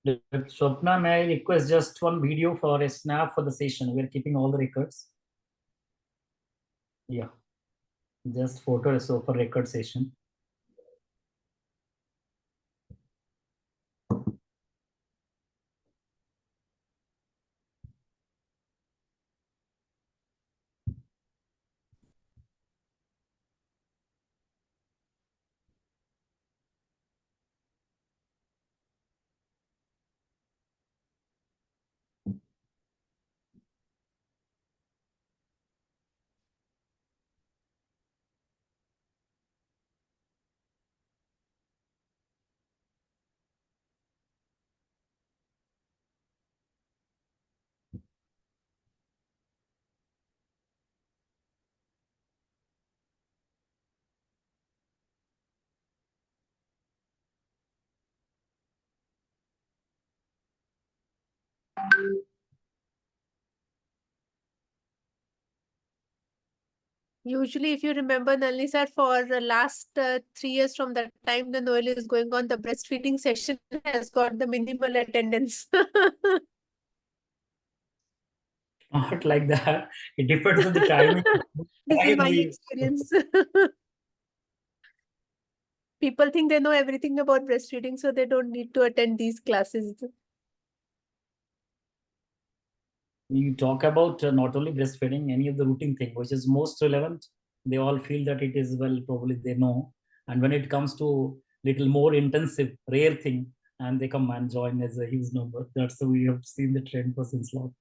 Swapna, may I request just one video for a snap for the session? We're keeping all the records. Yeah, just photo so for record session. Usually, if you remember, Nalini sir, for the last 3 years from the time the NOEL is going on, the breastfeeding session has got the minimal attendance. Not like that. It depends on the timing. This is my experience. People think they know everything about breastfeeding, so they don't need to attend these classes. You talk about not only breastfeeding, any of the routine thing, which is most relevant. They all feel that it is, well, probably they know. And when it comes to little more intensive, rare thing, and they come and join as a huge number. That's the we have seen the trend for since long.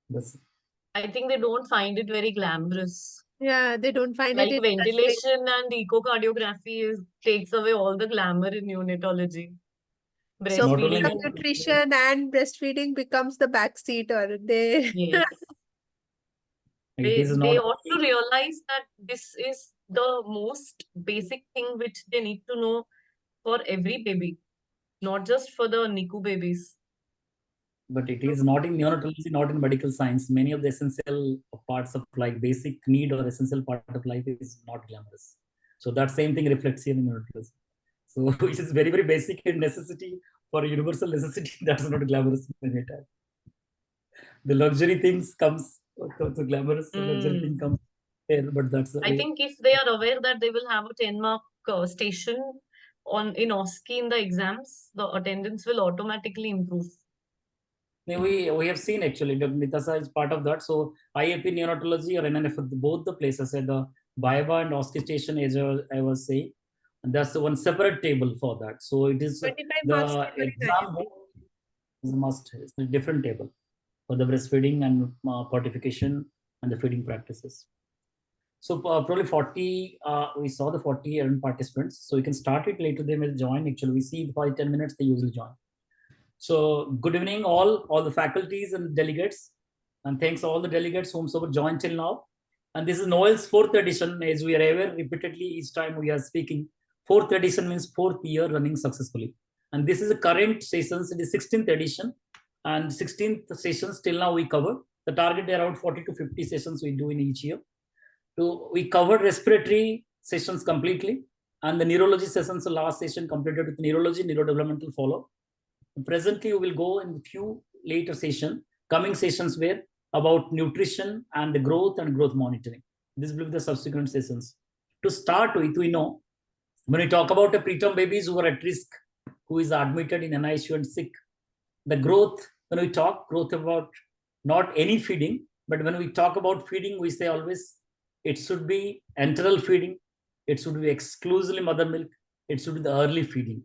That's I think they don't find it very glamorous. Yeah, they don't find Like it ventilation and echocardiography takes away all the glamour in neonatology. so Breastfeeding nutrition and breastfeeding becomes the backseat, or they yes. They ought to realize that this is the most basic thing which they need to know for every baby, not just for the NICU babies. But it is not in neonatology, not in medical science. Many of the essential parts of like basic need or essential part of life is not glamorous. So that same thing reflects here in neonatology. So which is very, very basic and necessity for universal necessity. That's not glamorous many times. The luxury things comes, so glamorous luxury thing comes there, but that's the I think if they are aware that they will have a 10-mark station in OSCE in the exams, the attendance will automatically improve. We have seen actually Dr. Nitasa is part of that. So IAP neonatology or NNF, both the places at the BAIBA and OSCE station, as I was saying, and that's the one separate table for that. So it is the exam is a must. It's a different table for the breastfeeding and fortification and the feeding practices. So probably 40, we saw the 40 participants. So you can start it later. They will join. Actually, we see 5-10 minutes they usually join. So good evening all the faculties and delegates, and thanks all the delegates whomsoever joined till now. And this is NOEL's 4th edition. As we are aware, repeatedly each time we are speaking, 4th edition means 4th year running successfully. And this is the current sessions, it is 16th edition, and 16th sessions till now we cover. The target around 40 to 50 sessions we do in each year. So we covered respiratory sessions completely, and the neurology sessions, the last session completed with neurology, neurodevelopmental follow. Presently, we will go in a few later coming sessions where about nutrition and the growth monitoring. This will be the subsequent sessions. To start with, we know when we talk about the preterm babies who are at risk, who is admitted in NICU and sick, the growth, when we talk growth about not any feeding, but when we talk about feeding, we say always it should be enteral feeding, it should be exclusively mother milk, it should be the early feeding.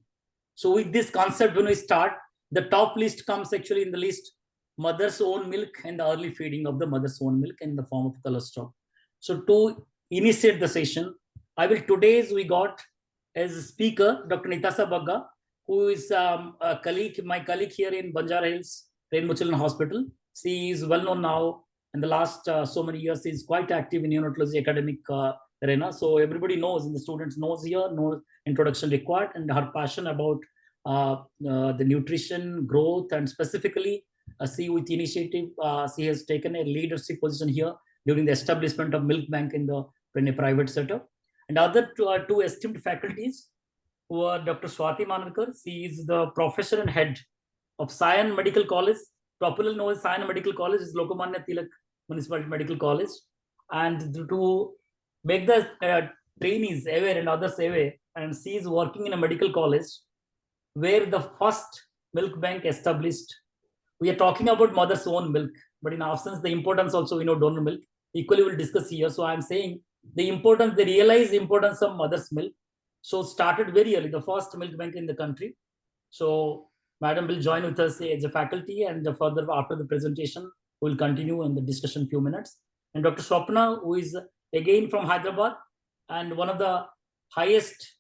So with this concept, when we start, the top list comes actually in the list, mother's own milk and the early feeding of the mother's own milk in the form of cholesterol. So to initiate the session, today's we got as a speaker, Dr. Nitasa Bagga, who is my colleague here in Banjara Hills, Rainbow Children Hospital. She is well known now. In the last so many years, she is quite active in neonatology academic arena. So everybody knows, and the students knows here, no introduction required, and her passion about the nutrition, growth, and specifically see with initiative, she has taken a leadership position here during the establishment of milk bank in a private setup. And other two esteemed faculties, who are Dr. Swati Manarkar. She is the professor and head of Sion Medical College, popularly known as Sion Medical College, is Lokmanya Tilak Municipal Medical College. And to make the trainees aware and others aware, and she is working in a medical college where the first milk bank established. We are talking about mother's own milk, but in our sense, the importance also, donor milk. Equally, we'll discuss here. So I'm saying the importance, they realize the importance of mother's milk. So started very early, the first milk bank in the country. So Madam will join with us as a faculty, and further after the presentation, we'll continue in the discussion few minutes. And Dr. Swapna, who is again from Hyderabad, and one of the highest,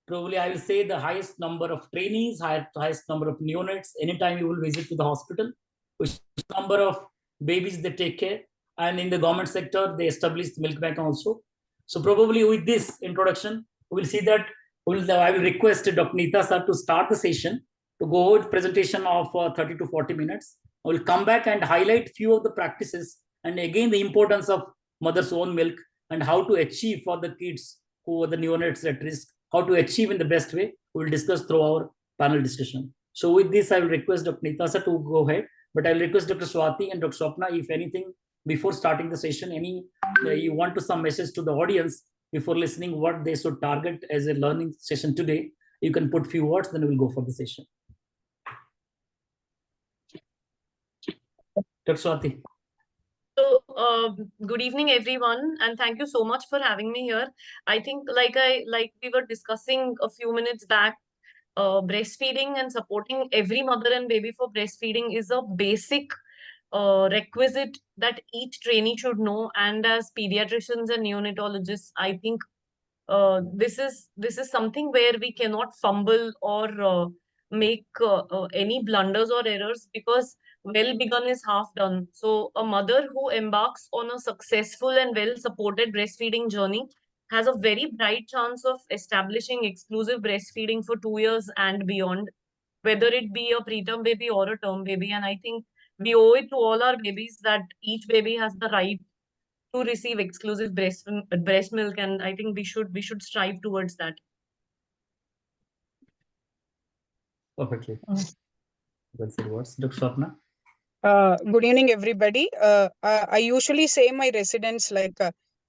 probably I will say the highest number of trainees, highest number of neonates. Anytime you will visit to the hospital, which number of babies they take care. And in the government sector, they established milk bank also. So probably with this introduction, we will see that I will request Dr. Nita sir to start the session, to go with presentation of 30 to 40 minutes. I will come back and highlight few of the practices, and again the importance of mother's own milk and how to achieve for the kids who are the neonates at risk, how to achieve in the best way. We will discuss through our panel discussion. So with this, I will request Dr. Nita sir to go ahead, but I will request Dr. Swati and Dr. Swapna, if anything, before starting the session, any you want to some message to the audience before listening what they should target as a learning session today, you can put few words, then we'll go for the session. Dr. Swati. So, good evening, everyone, and thank you so much for having me here. I think, like we were discussing a few minutes back, breastfeeding and supporting every mother and baby for breastfeeding is a basic requisite that each trainee should know. And as pediatricians and neonatologists, I think this is something where we cannot fumble or make any blunders or errors, because well begun is half done. So a mother who embarks on a successful and well supported breastfeeding journey has a very bright chance of establishing exclusive breastfeeding for 2 years and beyond, whether it be a preterm baby or a term baby. And I think we owe it to all our babies that each baby has the right to receive exclusive breast milk, and I think we should strive towards that. Perfectly. Well said words. Dr. Swapna. Good evening, everybody. I usually say my residents, like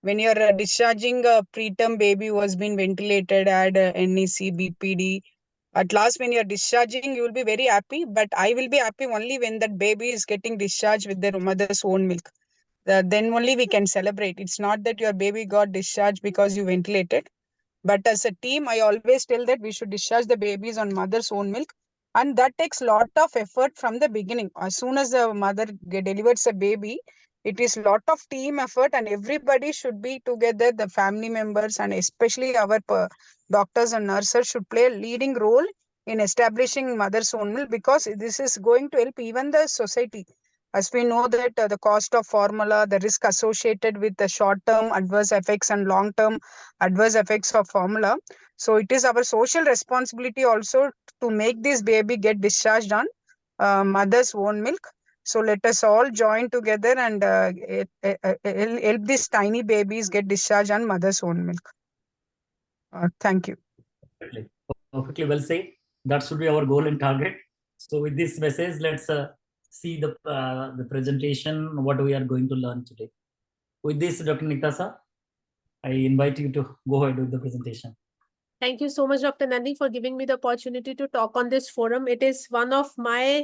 when you're discharging a preterm baby who has been ventilated at NEC, BPD, at last when you're discharging, you will be very happy. But I will be happy only when that baby is getting discharged with their mother's own milk. Then only we can celebrate. It's not that your baby got discharged because you ventilated. But as a team, I always tell that we should discharge the babies on mother's own milk. And that takes lot of effort from the beginning. As soon as the mother delivers a baby, it is lot of team effort, and everybody should be together, the family members, and especially our doctors and nurses should play a leading role in establishing mother's own milk, because this is going to help even the society. As we know that the cost of formula, the risk associated with the short-term adverse effects and long-term adverse effects of formula. So it is our social responsibility also to make this baby get discharged on mother's own milk. So let us all join together and help these tiny babies get discharged on mother's own milk. Thank you. Perfectly. Perfectly well said. That should be our goal and target. So with this message, let's see the presentation, what we are going to learn today. With this, Dr. Nita, I invite you to go ahead with the presentation. Thank you so much, Dr. Nandi, for giving me the opportunity to talk on this forum. It is one of my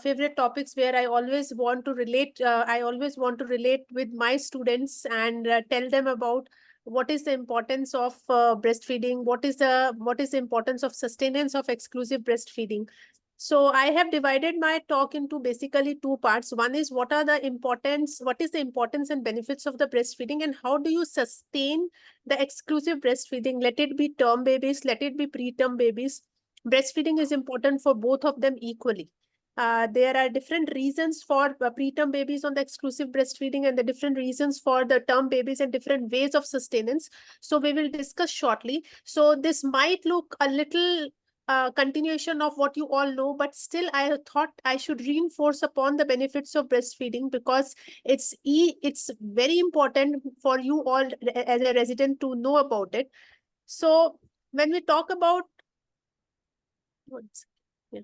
favorite topics where I always want to relate. I always want to relate with my students and tell them about what is the importance of breastfeeding, what is the importance of sustenance of exclusive breastfeeding. So I have divided my talk into basically two parts. One is what is the importance and benefits of the breastfeeding, and how do you sustain the exclusive breastfeeding? Let it be term babies, let it be preterm babies. Breastfeeding is important for both of them equally. There are different reasons for preterm babies on the exclusive breastfeeding and the different reasons for the term babies and different ways of sustenance. So we will discuss shortly. So this might look a little continuation of what you all know, but still I thought I should reinforce upon the benefits of breastfeeding, because it's very important for you all as a resident to know about it. So when we talk about, one second. Yeah.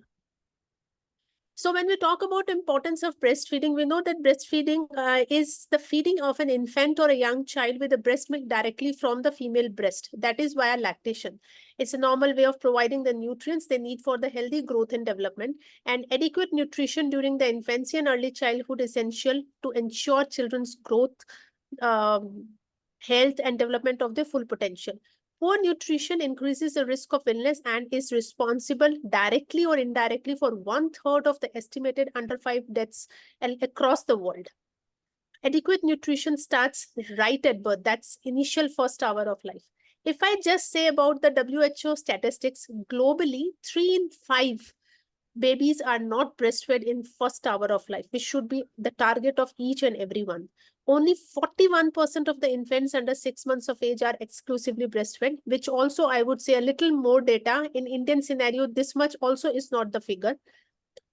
So when we talk about importance of breastfeeding, we know that breastfeeding is the feeding of an infant or a young child with the breast milk directly from the female breast. That is via lactation. It's a normal way of providing the nutrients they need for the healthy growth and development. And adequate nutrition during the infancy and early childhood is essential to ensure children's growth, health, and development of their full potential. Poor nutrition increases the risk of illness and is responsible directly or indirectly for 1/3 of the estimated under 5 deaths across the world. Adequate nutrition starts right at birth. That's initial first hour of life. If I just say about the WHO statistics, globally, 3 in 5 babies are not breastfed in first hour of life, which should be the target of each and every one. Only 41% of the infants under 6 months of age are exclusively breastfed, which also I would say a little more data. In Indian scenario, this much also is not the figure.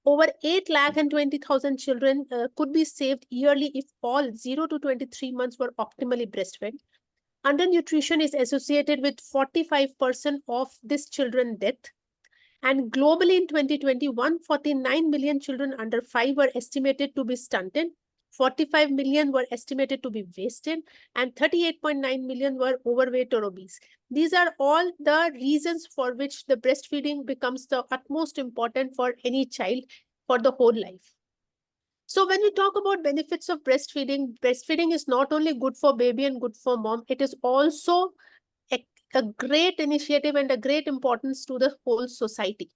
Over 8,20,000 children could be saved yearly if all 0 to 23 months were optimally breastfed. Undernutrition is associated with 45% of this children death. And globally in 2020, 149 million children under 5 were estimated to be stunted, 45 million were estimated to be wasted, and 38.9 million were overweight or obese. These are all the reasons for which the breastfeeding becomes the utmost important for any child for the whole life. So when we talk about benefits of breastfeeding, breastfeeding is not only good for baby and good for mom, it is also a great initiative and a great importance to the whole society.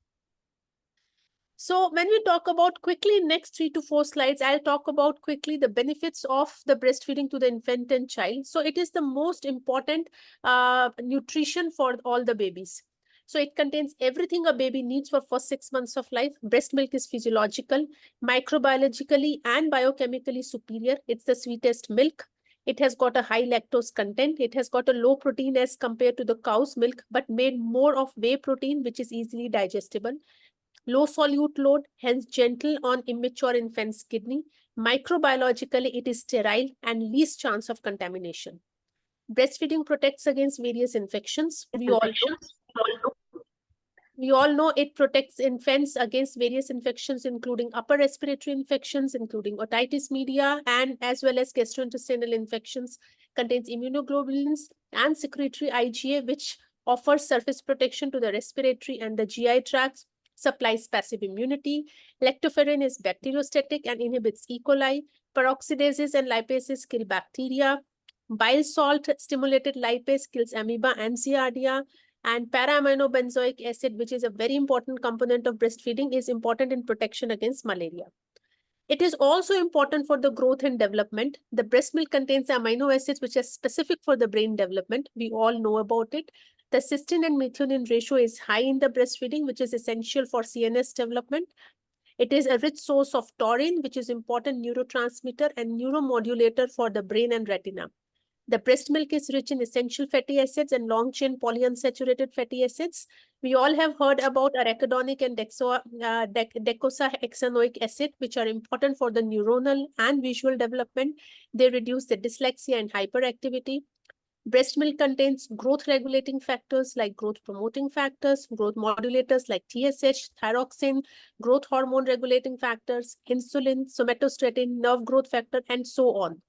So when we talk about quickly next 3 to 4 slides, I'll talk about quickly the benefits of the breastfeeding to the infant and child. So it is the most important nutrition for all the babies. So it contains everything a baby needs for first 6 months of life. Breast milk is physiological, microbiologically and biochemically superior. It's the sweetest milk. It has got a high lactose content. It has got a low protein as compared to the cow's milk, but made more of whey protein, which is easily digestible. Low solute load, hence gentle on immature infant's kidney. Microbiologically, it is sterile and least chance of contamination. Breastfeeding protects against various infections. We all know it protects infants against various infections, including upper respiratory infections, including otitis media, and as well as gastrointestinal infections. Contains immunoglobulins and secretory IgA, which offers surface protection to the respiratory and the GI tracts, supplies passive immunity. Lactoferrin is bacteriostatic and inhibits E. coli. Peroxidases and lipases kill bacteria. Bile salt stimulated lipase kills amoeba and giardia. And para-aminobenzoic acid, which is a very important component of breastfeeding, is important in protection against malaria. It is also important for the growth and development. The breast milk contains amino acids which are specific for the brain development. We all know about it. The cysteine and methionine ratio is high in the breastfeeding, which is essential for CNS development. It is a rich source of taurine, which is important neurotransmitter and neuromodulator for the brain and retina. The breast milk is rich in essential fatty acids and long-chain polyunsaturated fatty acids. We all have heard about arachidonic and docosahexaenoic acid, which are important for the neuronal and visual development. They reduce the dyslexia and hyperactivity. Breast milk contains growth-regulating factors like growth-promoting factors, growth modulators like TSH, thyroxine, growth hormone-regulating factors, insulin, somatostatin, nerve growth factor, and so on.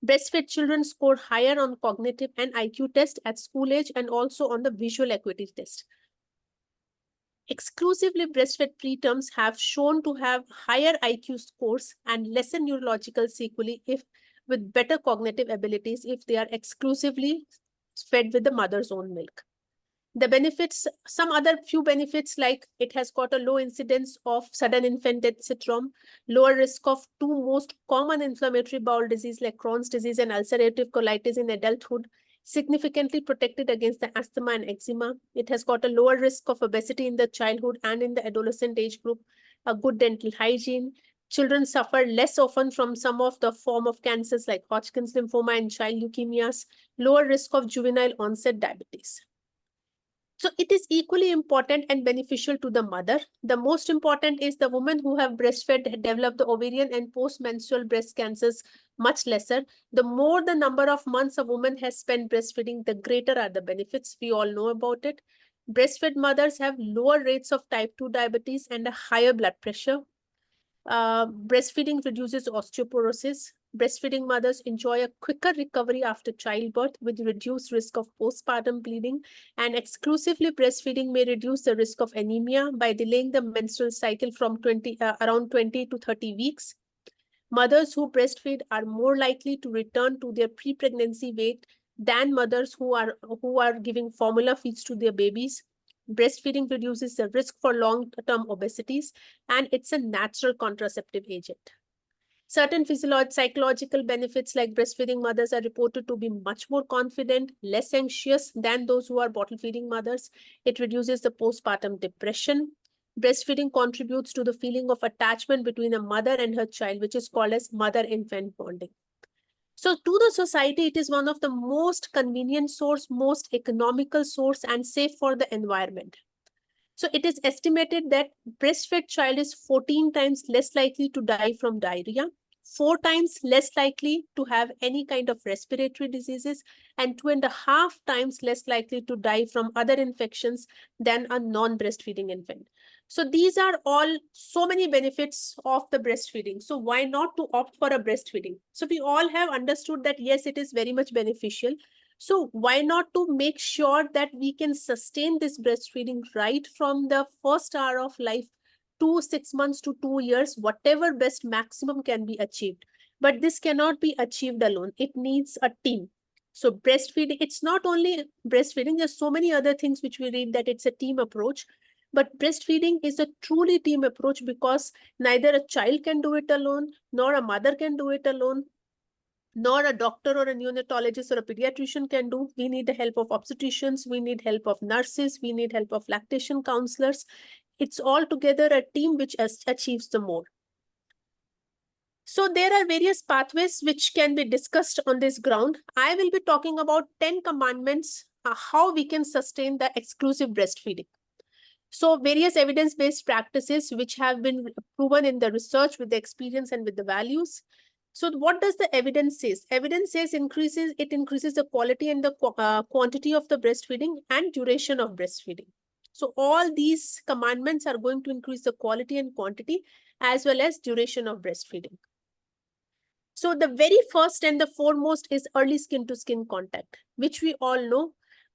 Breastfed children score higher on cognitive and IQ test at school age and also on the visual acuity test. Exclusively breastfed preterms have shown to have higher IQ scores and lesser neurological sequelae with better cognitive abilities if they are exclusively fed with the mother's own milk. The benefits, some other few benefits, like it has got a low incidence of sudden infant death syndrome, lower risk of 2 most common inflammatory bowel disease like Crohn's disease and ulcerative colitis in adulthood, significantly protected against the asthma and eczema. It has got a lower risk of obesity in the childhood and in the adolescent age group, a good dental hygiene. Children suffer less often from some of the form of cancers like Hodgkin's lymphoma and child leukemias, lower risk of juvenile onset diabetes. So it is equally important and beneficial to the mother. The most important is the women who have breastfed develop the ovarian and post-menstrual breast cancers much lesser. The more the number of months a woman has spent breastfeeding, the greater are the benefits. We all know about it. Breastfed mothers have lower rates of type 2 diabetes and a higher blood pressure. Breastfeeding reduces osteoporosis. Breastfeeding mothers enjoy a quicker recovery after childbirth with reduced risk of postpartum bleeding, and exclusively breastfeeding may reduce the risk of anemia by delaying the menstrual cycle from around 20 to 30 weeks. Mothers who breastfeed are more likely to return to their pre-pregnancy weight than mothers who are giving formula feeds to their babies. Breastfeeding reduces the risk for long-term obesities, and it's a natural contraceptive agent. Certain psychological benefits like breastfeeding mothers are reported to be much more confident, less anxious than those who are bottle feeding mothers. It reduces the postpartum depression. Breastfeeding contributes to the feeling of attachment between a mother and her child, which is called as mother-infant bonding. So to the society, it is one of the most convenient source, most economical source, and safe for the environment. So it is estimated that breastfed child is 14 times less likely to die from diarrhea, 4 times less likely to have any kind of respiratory diseases, and 2.5 times less likely to die from other infections than a non-breastfeeding infant. So these are all so many benefits of the breastfeeding. So why not to opt for a breastfeeding? So we all have understood that yes, it is very much beneficial. So why not to make sure that we can sustain this breastfeeding right from the first hour of life to 6 months to 2 years, whatever best maximum can be achieved. But this cannot be achieved alone. It needs a team. So breastfeeding, it's not only breastfeeding, there's so many other things which we read that it's a team approach. But breastfeeding is a truly team approach because neither a child can do it alone, nor a mother can do it alone, nor a doctor or a neonatologist or a pediatrician can do. We need the help of obstetricians, we need help of nurses, we need help of lactation counselors. It's all together a team which achieves the more. So there are various pathways which can be discussed on this ground. I will be talking about 10 commandments, how we can sustain the exclusive breastfeeding. So various evidence-based practices which have been proven in the research with the experience and with the values. So what does the evidence say? Evidence says it increases the quality and the quantity of the breastfeeding and duration of breastfeeding. So all these commandments are going to increase the quality and quantity as well as duration of breastfeeding. So the very first and the foremost is early skin-to-skin contact, which we all know.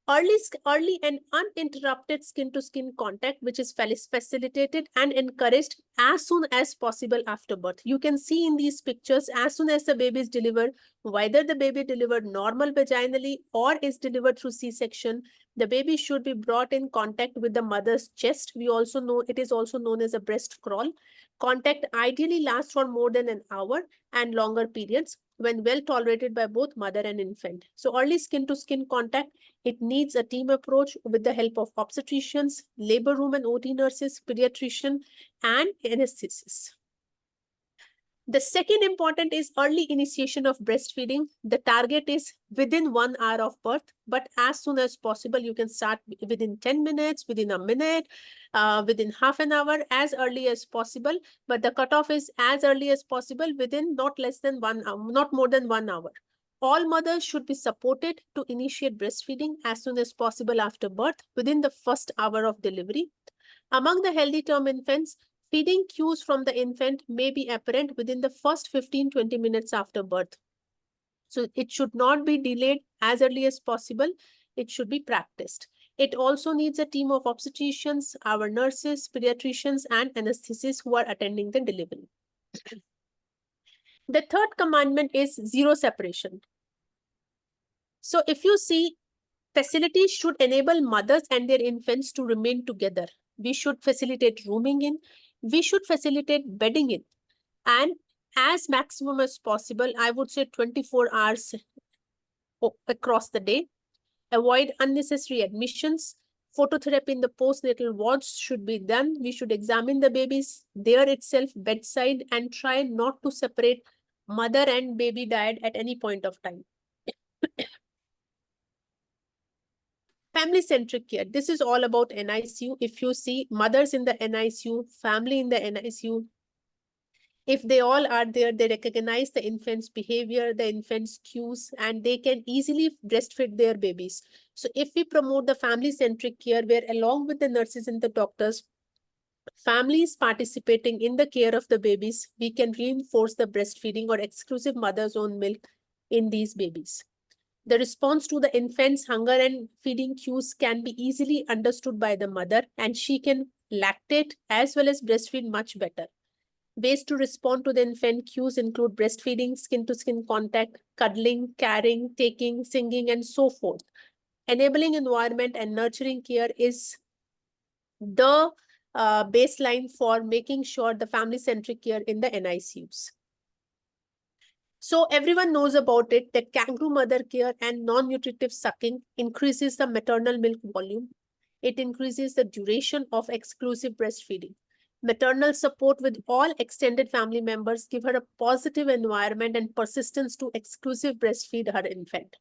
Early and uninterrupted skin-to-skin contact, which is facilitated and encouraged as soon as possible after birth. You can see in these pictures, as soon as the baby is delivered, whether the baby delivered normal vaginally or is delivered through C-section, the baby should be brought in contact with the mother's chest. We also know it is also known as a breast crawl. Contact ideally lasts for more than an hour and longer periods when well tolerated by both mother and infant. So early skin-to-skin contact, it needs a team approach with the help of obstetricians, labor room and OT nurses, pediatrician, and anesthetist. The second important is early initiation of breastfeeding. The target is within 1 hour of birth, but as soon as possible, you can start within 10 minutes, within a minute, within half an hour, as early as possible. But the cutoff is as early as possible within not less than 1 hour, not more than 1 hour. All mothers should be supported to initiate breastfeeding as soon as possible after birth within the first hour of delivery. Among the healthy term infants, feeding cues from the infant may be apparent within the first 15-20 minutes after birth. So it should not be delayed as early as possible. It should be practiced. It also needs a team of obstetricians, our nurses, pediatricians, and anesthetists who are attending the delivery. The third commandment is zero separation. So if you see, facilities should enable mothers and their infants to remain together. We should facilitate rooming in. We should facilitate bedding in. And as maximum as possible, I would say 24 hours across the day. Avoid unnecessary admissions. Phototherapy in the postnatal wards should be done. We should examine the babies there itself, bedside, and try not to separate mother and baby diet at any point of time. Family-centric care. This is all about NICU. If you see mothers in the NICU, family in the NICU, if they all are there, they recognize the infant's behavior, the infant's cues, and they can easily breastfeed their babies. So if we promote the family-centric care, where along with the nurses and the doctors, families participating in the care of the babies, we can reinforce the breastfeeding or exclusive mother's own milk in these babies. The response to the infant's hunger and feeding cues can be easily understood by the mother, and she can lactate as well as breastfeed much better. Ways to respond to the infant cues include breastfeeding, skin-to-skin contact, cuddling, carrying, taking, singing, and so forth. Enabling environment and nurturing care is the baseline for making sure the family-centric care in the NICUs. So everyone knows about it, that kangaroo mother care and non-nutritive sucking increases the maternal milk volume. It increases the duration of exclusive breastfeeding. Maternal support with all extended family members give her a positive environment and persistence to exclusive breastfeed her infant.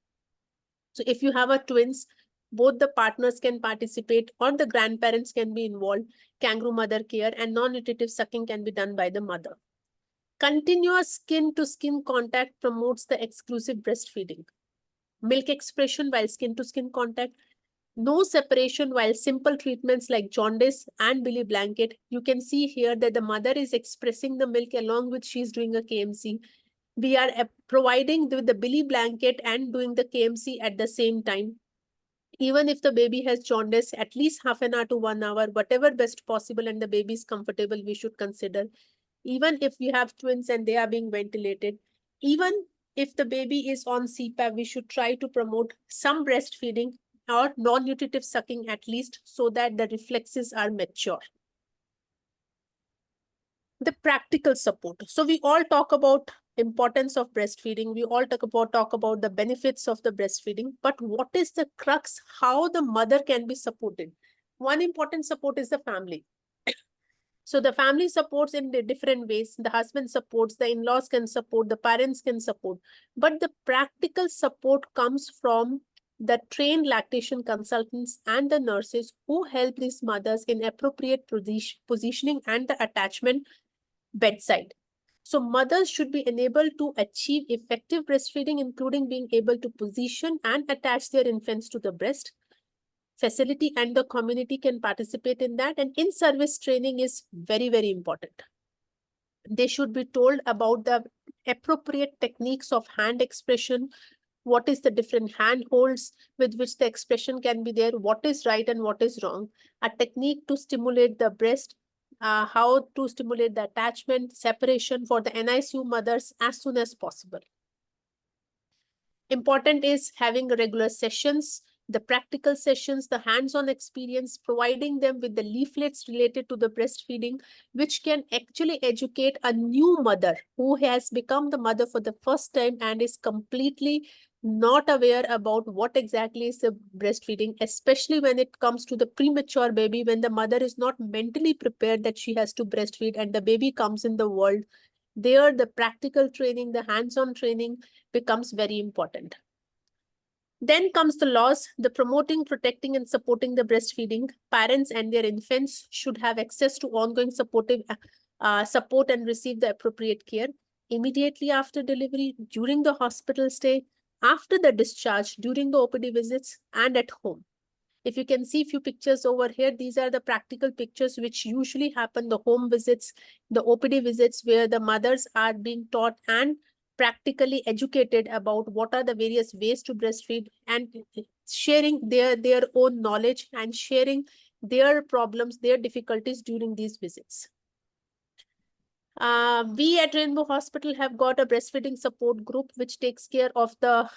So if you have a twins, both the partners can participate or the grandparents can be involved. Kangaroo mother care and non-nutritive sucking can be done by the mother. Continuous skin-to-skin contact promotes the exclusive breastfeeding. Milk expression while skin-to-skin contact. No separation while simple treatments like jaundice and Billy blanket. You can see here that the mother is expressing the milk along with she's doing a KMC. We are providing with the Billy blanket and doing the KMC at the same time. Even if the baby has jaundice, at least half an hour to 1 hour, whatever best possible, and the baby is comfortable, we should consider. Even if we have twins and they are being ventilated, even if the baby is on CPAP, we should try to promote some breastfeeding or non-nutritive sucking at least, so that the reflexes are mature. The practical support. So we all talk about importance of breastfeeding. We all talk about the benefits of the breastfeeding, but what is the crux? How the mother can be supported? One important support is the family. So the family supports in the different ways. The husband supports, the in-laws can support, the parents can support. But the practical support comes from the trained lactation consultants and the nurses who help these mothers in appropriate positioning and the attachment bedside. So mothers should be enabled to achieve effective breastfeeding, including being able to position and attach their infants to the breast. Facility and the community can participate in that, and in-service training is very, very important. They should be told about the appropriate techniques of hand expression, what is the different hand holds with which the expression can be there, what is right and what is wrong, a technique to stimulate the breast, how to stimulate the attachment, separation for the NICU mothers as soon as possible. Important is having regular sessions, the practical sessions, the hands-on experience, providing them with the leaflets related to the breastfeeding, which can actually educate a new mother who has become the mother for the first time and is completely not aware about what exactly is the breastfeeding, especially when it comes to the premature baby, when the mother is not mentally prepared that she has to breastfeed and the baby comes in the world. There, the practical training, the hands-on training becomes very important. Then comes the laws, the promoting, protecting, and supporting the breastfeeding. Parents and their infants should have access to ongoing supportive support and receive the appropriate care immediately after delivery, during the hospital stay, after the discharge, during the OPD visits, and at home. If you can see a few pictures over here, these are the practical pictures which usually happen, the home visits, the OPD visits, where the mothers are being taught and practically educated about what are the various ways to breastfeed, and sharing their own knowledge and sharing their problems, their difficulties during these visits. We at Rainbow Hospital have got a breastfeeding support group which takes care of the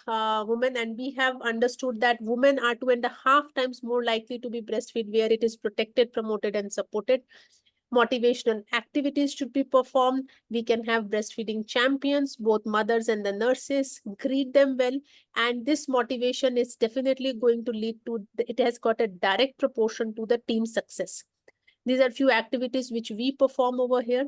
women, and we have understood that women are 2.5 times more likely to be breastfed where it is protected, promoted, and supported. Motivational activities should be performed. We can have breastfeeding champions, both mothers and the nurses, greet them well. And this motivation is definitely going to lead to, it has got a direct proportion to the team success. These are few activities which we perform over here.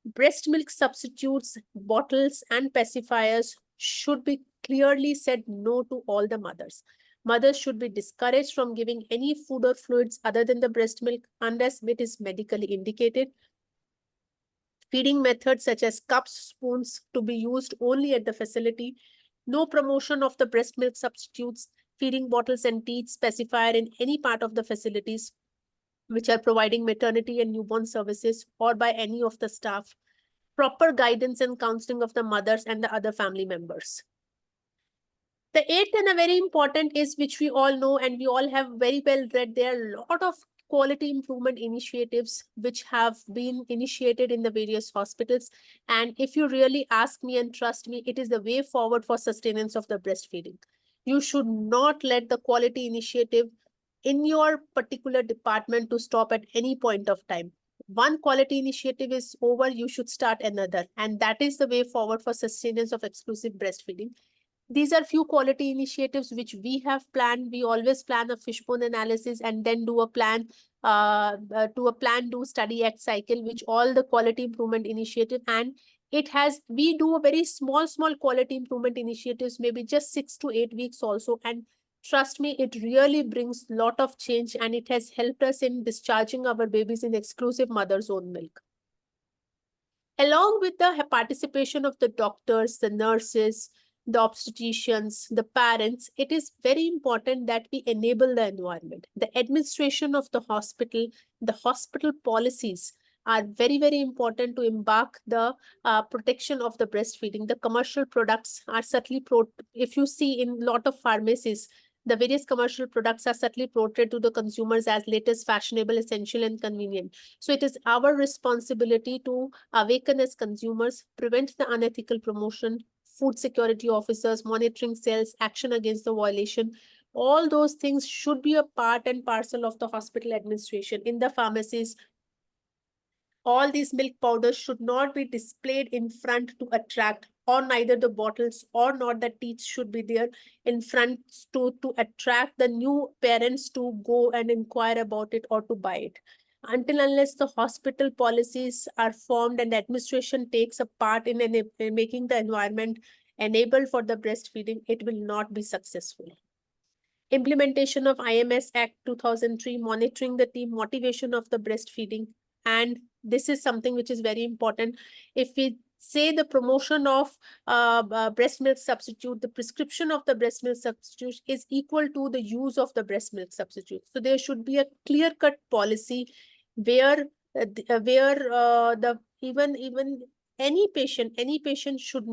Breast milk substitutes, bottles, and pacifiers should be clearly said no to all the mothers. Mothers should be discouraged from giving any food or fluids other than the breast milk unless it is medically indicated. Feeding methods such as cups, spoons to be used only at the facility. No promotion of the breast milk substitutes, feeding bottles and teats specified in any part of the facilities which are providing maternity and newborn services or by any of the staff. Proper guidance and counseling of the mothers and the other family members. The eighth and a very important is, which we all know and we all have very well read, there are a lot of quality improvement initiatives which have been initiated in the various hospitals. And if you really ask me and trust me, it is the way forward for sustenance of the breastfeeding. You should not let the quality initiative in your particular department to stop at any point of time. One quality initiative is over, you should start another. And that is the way forward for sustenance of exclusive breastfeeding. These are few quality initiatives which we have planned. We always plan a fishbone analysis and then do a plan, do study act cycle, which all the quality improvement initiative. And we do a very small quality improvement initiatives, maybe just 6 to 8 weeks also. And trust me, it really brings a lot of change and it has helped us in discharging our babies in exclusive mother's own milk. Along with the participation of the doctors, the nurses, the obstetricians, the parents, it is very important that we enable the environment. The administration of the hospital policies are very, very important to embark the protection of the breastfeeding. The commercial products are certainly, if you see in a lot of pharmacies, the various commercial products are certainly portrayed to the consumers as latest, fashionable, essential, and convenient. So it is our responsibility to awaken as consumers, prevent the unethical promotion, food security officers, monitoring cells, action against the violation. All those things should be a part and parcel of the hospital administration. In the pharmacies, all these milk powders should not be displayed in front to attract, or neither the bottles or not the teats should be there in front to attract the new parents to go and inquire about it or to buy it. Until unless the hospital policies are formed and the administration takes a part in making the environment enabled for the breastfeeding, it will not be successful. Implementation of IMS Act 2003, monitoring the team, motivation of the breastfeeding. And this is something which is very important. If we say the promotion of breast milk substitute, the prescription of the breast milk substitute is equal to the use of the breast milk substitute. So there should be a clear-cut policy where even any patient should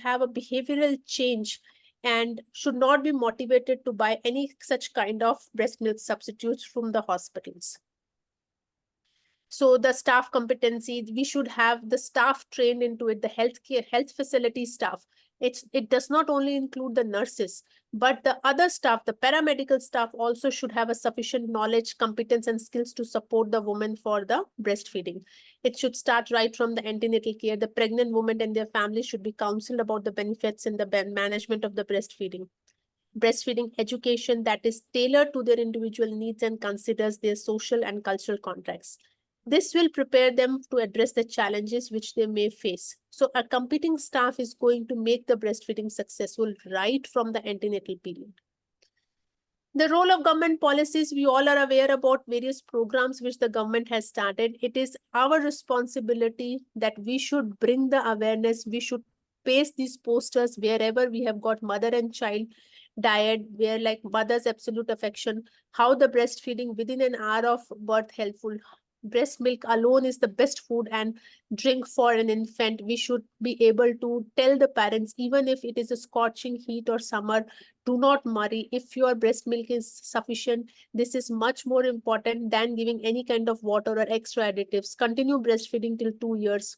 have a behavioral change and should not be motivated to buy any such kind of breast milk substitutes from the hospitals. So the staff competency, we should have the staff trained into it, the health facility staff. It does not only include the nurses, but the other staff, the paramedical staff also should have a sufficient knowledge, competence, and skills to support the woman for the breastfeeding. It should start right from the antenatal care. The pregnant woman and their family should be counseled about the benefits and the management of the breastfeeding. Breastfeeding education that is tailored to their individual needs and considers their social and cultural contexts. This will prepare them to address the challenges which they may face. So a competing staff is going to make the breastfeeding successful right from the antenatal period. The role of government policies, we all are aware about various programs which the government has started. It is our responsibility that we should bring the awareness. We should paste these posters wherever we have got mother and child diet, where like mother's absolute affection, how the breastfeeding within an hour of birth helpful. Breast milk alone is the best food and drink for an infant. We should be able to tell the parents, even if it is a scorching heat or summer, do not worry. If your breast milk is sufficient, this is much more important than giving any kind of water or extra additives. Continue breastfeeding till 2 years.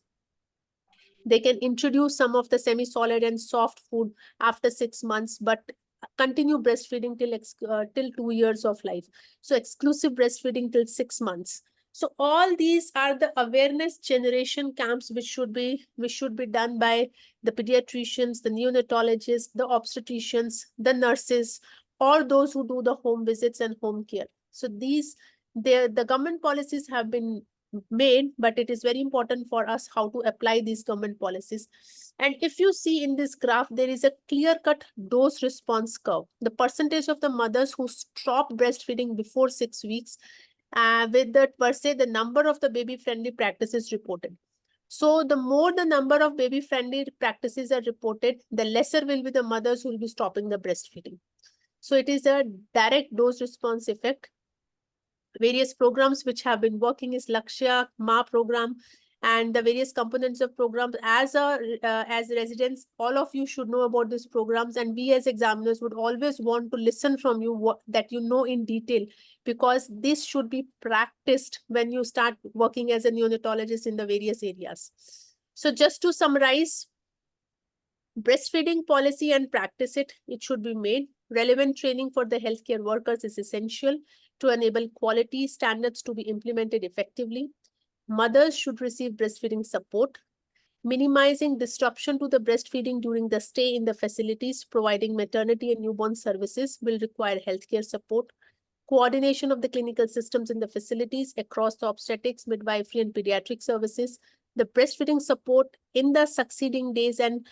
They can introduce some of the semi-solid and soft food after 6 months, but continue breastfeeding till 2 years of life. So exclusive breastfeeding till 6 months. So all these are the awareness generation camps which should be done by the pediatricians, the neonatologists, the obstetricians, the nurses, or those who do the home visits and home care. So the government policies have been made, but it is very important for us how to apply these government policies. And if you see in this graph, there is a clear-cut dose response curve. The percentage of the mothers who stop breastfeeding before 6 weeks, with that per se, the number of the baby-friendly practices reported. So the more the number of baby-friendly practices are reported, the lesser will be the mothers who will be stopping the breastfeeding. So it is a direct dose response effect. Various programs which have been working is Lakshya, Ma program, and the various components of programs. As residents, all of you should know about these programs, and we as examiners would always want to listen from you that you know in detail, because this should be practiced when you start working as a neonatologist in the various areas. So just to summarize, breastfeeding policy and practice it should be made. Relevant training for the healthcare workers is essential to enable quality standards to be implemented effectively. Mothers should receive breastfeeding support. Minimizing disruption to the breastfeeding during the stay in the facilities, providing maternity and newborn services will require healthcare support. Coordination of the clinical systems in the facilities across the obstetrics, midwifery, and pediatric services. The breastfeeding support in the succeeding days and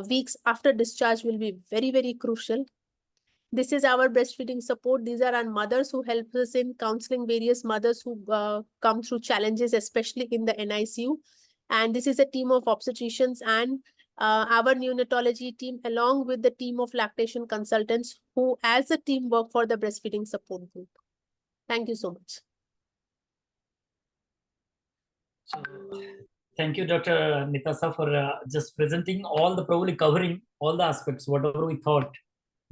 weeks after discharge will be very, very crucial. This is our breastfeeding support. These are our mothers who help us in counseling various mothers who come through challenges, especially in the NICU. And this is a team of obstetricians and our neonatology team, along with the team of lactation consultants who as a team work for the breastfeeding support group. Thank you so much. So, thank you, Dr. Nitasa, for just presenting all the, probably covering all the aspects, whatever we thought,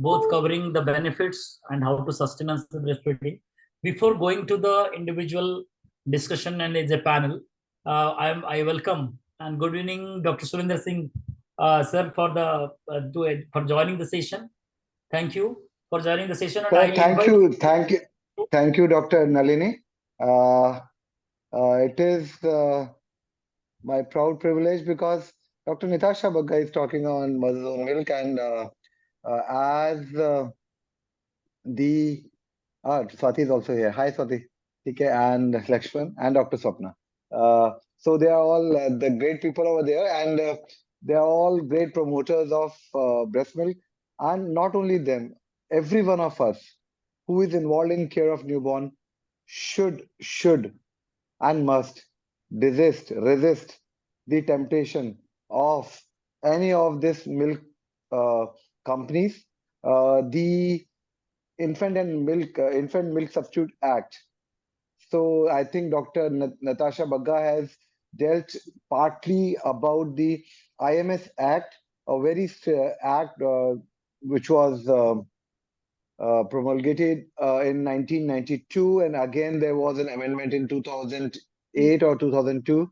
both covering the benefits and how to sustain the breastfeeding. Before going to the individual discussion and as a panel, I welcome and good evening, Dr. Surinder Singh, sir, for for joining the session. Thank you for joining the session. And well, thank you, Dr. Nalini. It is my proud privilege because Dr. Nitasha Bagga is talking on Mother's Own Milk, and as Swati is also here. Hi, Swati. Okay, and Lakshman and Dr. Swapna. So they are all the great people over there, and they are all great promoters of breast milk. And not only them, every one of us who is involved in care of newborn should and must resist the temptation of any of this milk companies. The Infant Milk Substitute Act. So I think Dr. Natasha Bagga has dealt partly about the IMS Act, a very act which was promulgated in 1992, and again there was an amendment in 2008 or 2002,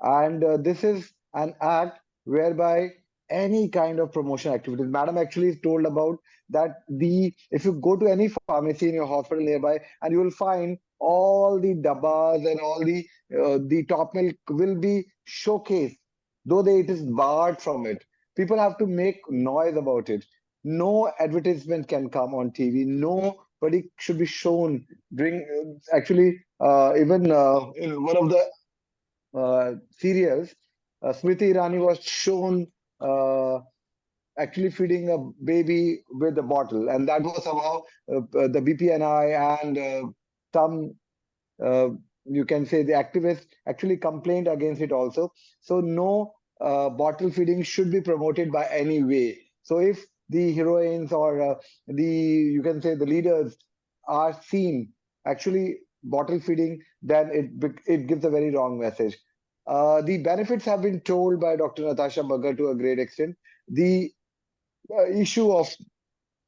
and this is an act whereby any kind of promotion activities. Madam actually told about that if you go to any pharmacy in your hospital nearby, and you will find all the dabbas and all the top milk will be showcased, though it is barred from it. People have to make noise about it. No advertisement can come on TV. Nobody should be shown during. Actually, even in one of the serials, Smriti Irani was shown actually feeding a baby with a bottle, and that was somehow the BPNI and some you can say the activists actually complained against it also. So no bottle feeding should be promoted by any way. So if the heroines or you can say the leaders are seen actually bottle feeding, then it gives a very wrong message. The benefits have been told by Dr. Natasha Bagga to a great extent. The issue of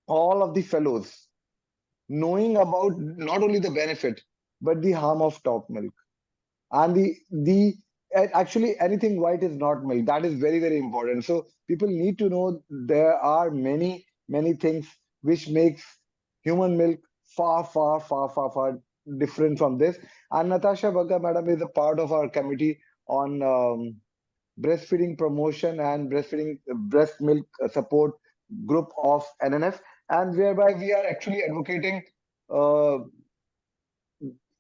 all of the fellows knowing about not only the benefit but the harm of top milk, and actually anything white is not milk. That is very, very important. So people need to know there are many things which makes human milk far different from this. And Natasha Bagga madam is a part of our committee on breastfeeding promotion and breast milk support group of NNF, and whereby we are actually advocating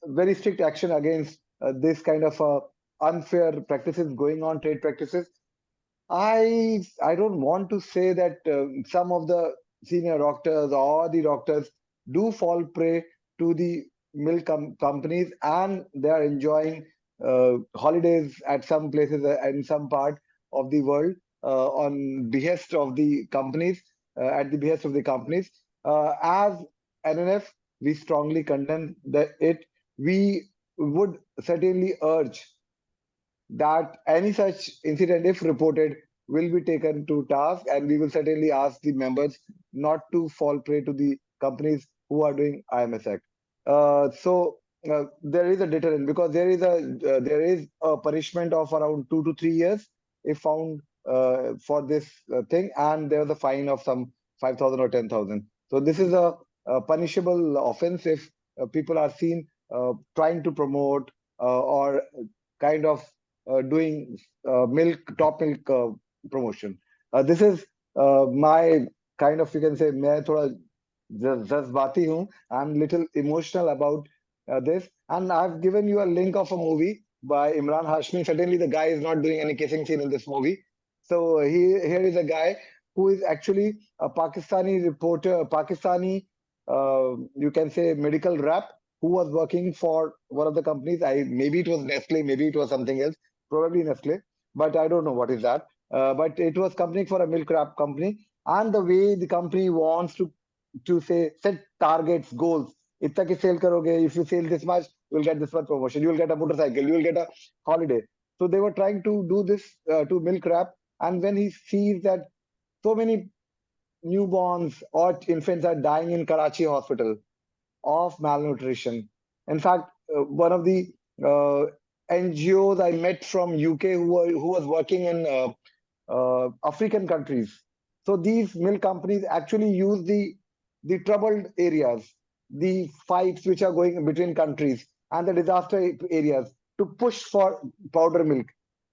very strict action against this kind of unfair practices going on, trade practices. I don't want to say that some of the senior doctors or the doctors do fall prey to the milk companies, and they are enjoying holidays at some places in some part of the world on behest of the companies, at the behest of the companies. As NNF, we strongly condemn it. We would certainly urge that any such incident, if reported, will be taken to task, and we will certainly ask the members not to fall prey to the companies who are doing IMS Act. There is a deterrent, because there is a punishment of around 2 to 3 years if found for this thing, and there is a fine of some 5,000 or 10,000. So this is a punishable offense if people are seen trying to promote or kind of doing top milk promotion. This is my kind of, you can say, मैं थोड़ा जज्बाती हूँ. I'm little emotional about this, and I've given you a link of a movie by Imran Hashmi. Certainly, the guy is not doing any kissing scene in this movie. So here is a guy who is actually a Pakistani reporter, a Pakistani, you can say, medical rep, who was working for one of the companies. Maybe it was Nestle, maybe it was something else, probably Nestle, but I don't know what is that. But it was company for a milk wrap company, and the way the company wants to say set targets, goals. Itna ki sale karoge, if you sell this much, you'll get this much promotion, you will get a motorcycle, you will get a holiday. So they were trying to do this to milk wrap, and when he sees that so many newborns or infants are dying in Karachi hospital of malnutrition. In fact, one of the NGOs I met from UK who was working in African countries. So these milk companies actually use the troubled areas, the fights which are going between countries, and the disaster areas to push for powder milk,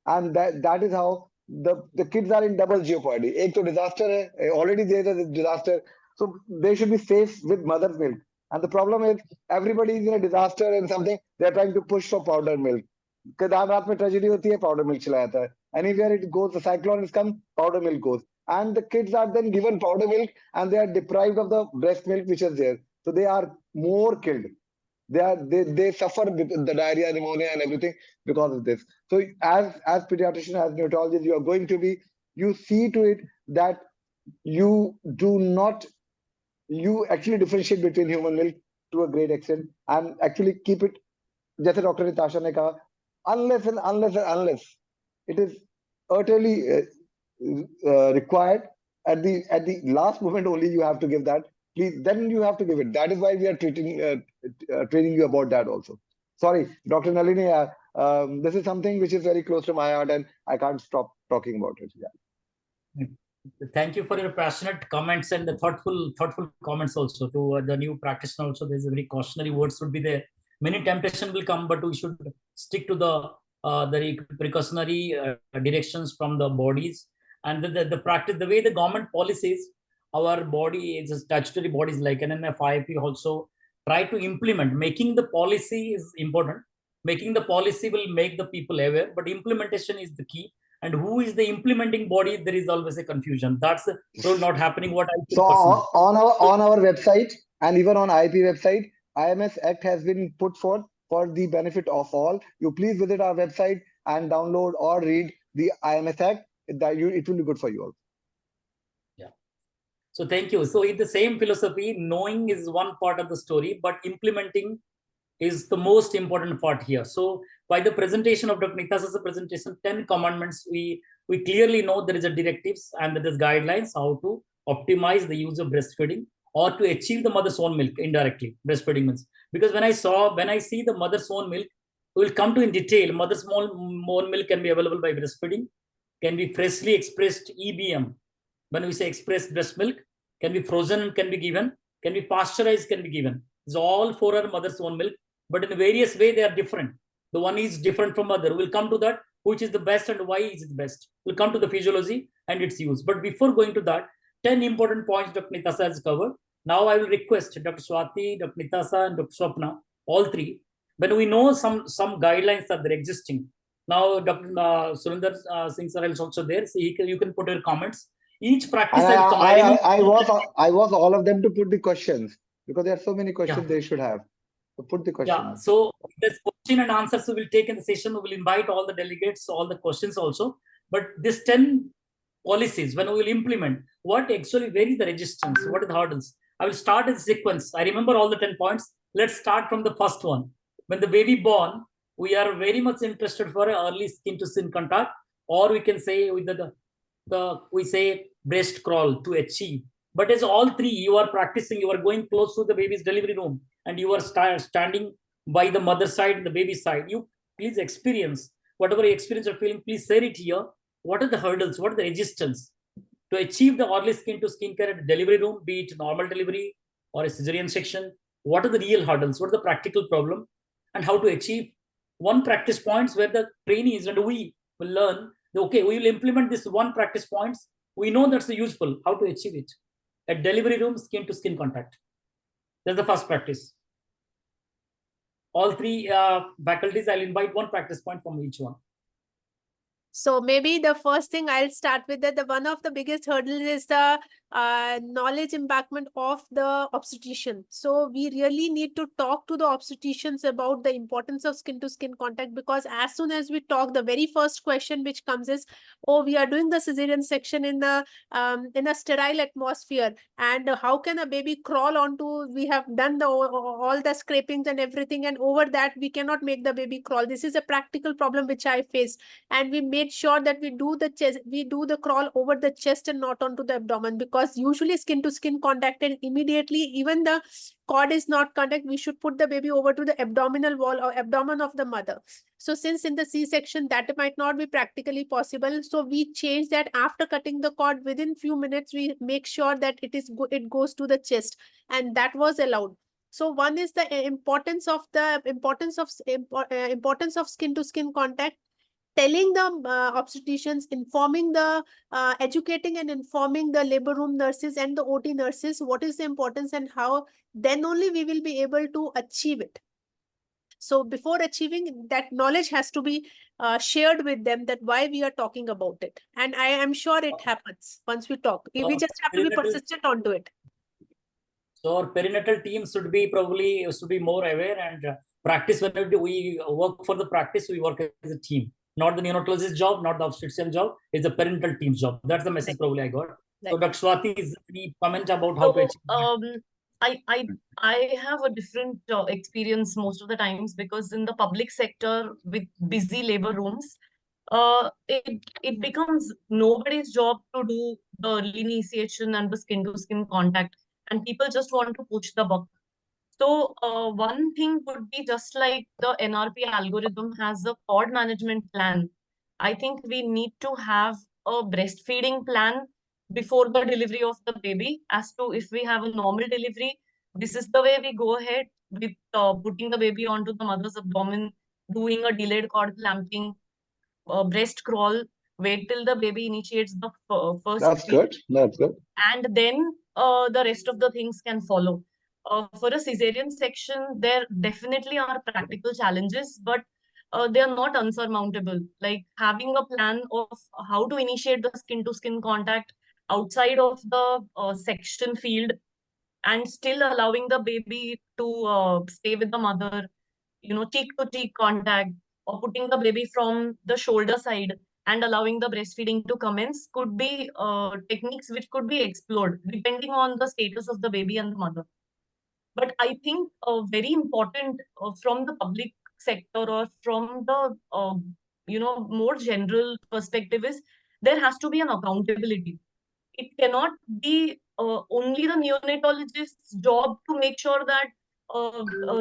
and that is how the kids are in double jeopardy. एक तो disaster है, already there is a disaster, so they should be safe with mother's milk. And the problem is everybody is in a disaster and something, they are trying to push for powder milk. Kedarnath में tragedy होती है, powder milk चला जाता है. Anywhere it goes, the cyclone has come, powder milk goes. And the kids are then given powder milk, and they are deprived of the breast milk which is there. So they are more killed. They suffer with the diarrhea, pneumonia, and everything because of this. So as pediatrician, as neonatologist, you see to it that you actually differentiate between human milk to a great extent, and actually keep it, जैसे doctor Nitasha ने कहा, unless it is utterly required, at the last moment only you have to give that. Please, then you have to give it. That is why we are training you about that also. Sorry, Dr. Nalini, this is something which is very close to my heart, and I can't stop talking about it. Yeah. Thank you for your passionate comments and the thoughtful comments also to the new practitioner. Also, there's a very cautionary words would be there. Many temptation will come, but we should stick to the precautionary directions from the bodies and the practice. The way the government policies, our body is statutory bodies like NNF, IAP also try to implement. Making the policy is important. Making the policy will make the people aware, but implementation is the key. And who is the implementing body? There is always a confusion. That's not happening. What I think. So on our website and even on IP website, IMS Act has been put forth for the benefit of all. You please visit our website and download or read the IMS Act. It will be good for you all. Yeah. So thank you. So in the same philosophy, knowing is one part of the story, but implementing is the most important part here. So by the presentation of Dr. Nitasa's presentation, 10 commandments, we clearly know there is a directives and there is guidelines how to optimize the use of breastfeeding or to achieve the mother's own milk indirectly. Breastfeeding means, because when I see the mother's own milk, we will come to in detail. Mother's own milk can be available by breastfeeding, can be freshly expressed EBM. When we say expressed breast milk, can be frozen and can be given, can be pasteurized, can be given. It's all for our mother's own milk, but in various ways they are different. The one is different from other. We'll come to that, which is the best and why is it best. We'll come to the physiology and its use. But before going to that, 10 important points Dr. Nitasa has covered. Now I will request Dr. Swati, Dr. Nitasa, and Dr. Swapna, all three, when we know some guidelines that they're existing. Now, Dr. Surinder Singh sir is also there. So you can put your comments. Each practice And I remember. I was all of them to put the questions because there are so many questions Yeah. they should have. So put the Yeah, questions. so this question and answers we will take in the session. We will invite all the delegates, all the questions also. But this 10 policies, when we will implement, what actually, where is the resistance? What are the hurdles? I will start in sequence. I remember all the 10 points. Let's start from the first one. When the baby born, we are very much interested for early skin to skin contact, or we can say with the we say breast crawl to achieve. But as all three, you are practicing, you are going close to the baby's delivery room, and you are standing by the mother side and the baby side. You please experience whatever experience you're feeling. Please share it here. What are the hurdles? What are the resistance to achieve the early skin to skin care at delivery room, be it normal delivery or a cesarean section? What are the real hurdles? What are the practical problem, and how to achieve? One practice points where the trainees and we will learn. Okay, we will implement this one practice points. We know that's useful. How to achieve it at delivery room, skin to skin contact. That's the first practice. All three faculties, I'll invite one practice point from each one. So maybe the first thing I'll start with that the one of the biggest hurdles is the knowledge embankment of the obstetrician. So we really need to talk to the obstetricians about the importance of skin to skin contact, because as soon as we talk, the very first question which comes is, oh, we are doing the cesarean section in a sterile atmosphere, and how can a baby crawl onto? We have done the all the scrapings and everything, and over that we cannot make the baby crawl. This is a practical problem which I faced, and we made sure that we do the chest, we do the crawl over the chest and not onto the abdomen, because usually skin to skin contact and immediately even the cord is not contact, we should put the baby over to the abdominal wall or abdomen of the mother. So since in the C-section that might not be practically possible, so we change that. After cutting the cord, within few minutes we make sure that it goes to the chest, and that was allowed. So one is the importance of skin to skin contact, telling the obstetricians, informing the educating and informing the labor room nurses and the OT nurses what is the importance and how, then only we will be able to achieve it. So before achieving, that knowledge has to be shared with them, that why we are talking about it. And I am sure it happens once we talk. We just have to be persistent onto it. So our perinatal team should be more aware and practice. When we work for the practice, we work as a team. Not the neonatologist job, not the obstetrician job. It's the perinatal team's job. That's the message probably I got. So Dr. Swati, is any comment about how to achieve? I have a different experience most of the times, because in the public sector with busy labor rooms, it becomes nobody's job to do the early initiation and the skin to skin contact, and people just want to push the buck. So one thing would be, just like the NRP algorithm has a cord management plan, I think we need to have a breastfeeding plan before the delivery of the baby. As to if we have a normal delivery, this is the way we go ahead with putting the baby onto the mother's abdomen, doing a delayed cord clamping, breast crawl, wait till the baby initiates the first That's feed, good. That's good. and then the rest of the things can follow. For a cesarean section, there definitely are practical challenges, but they are not unsurmountable. Like having a plan of how to initiate the skin to skin contact outside of the section field, and still allowing the baby to stay with the mother, cheek to cheek contact, or putting the baby from the shoulder side and allowing the breastfeeding to commence, could be techniques which could be explored depending on the status of the baby and the mother. But I think very important from the public sector or from the more general perspective is, there has to be an accountability. It cannot be only the neonatologist's job to make sure that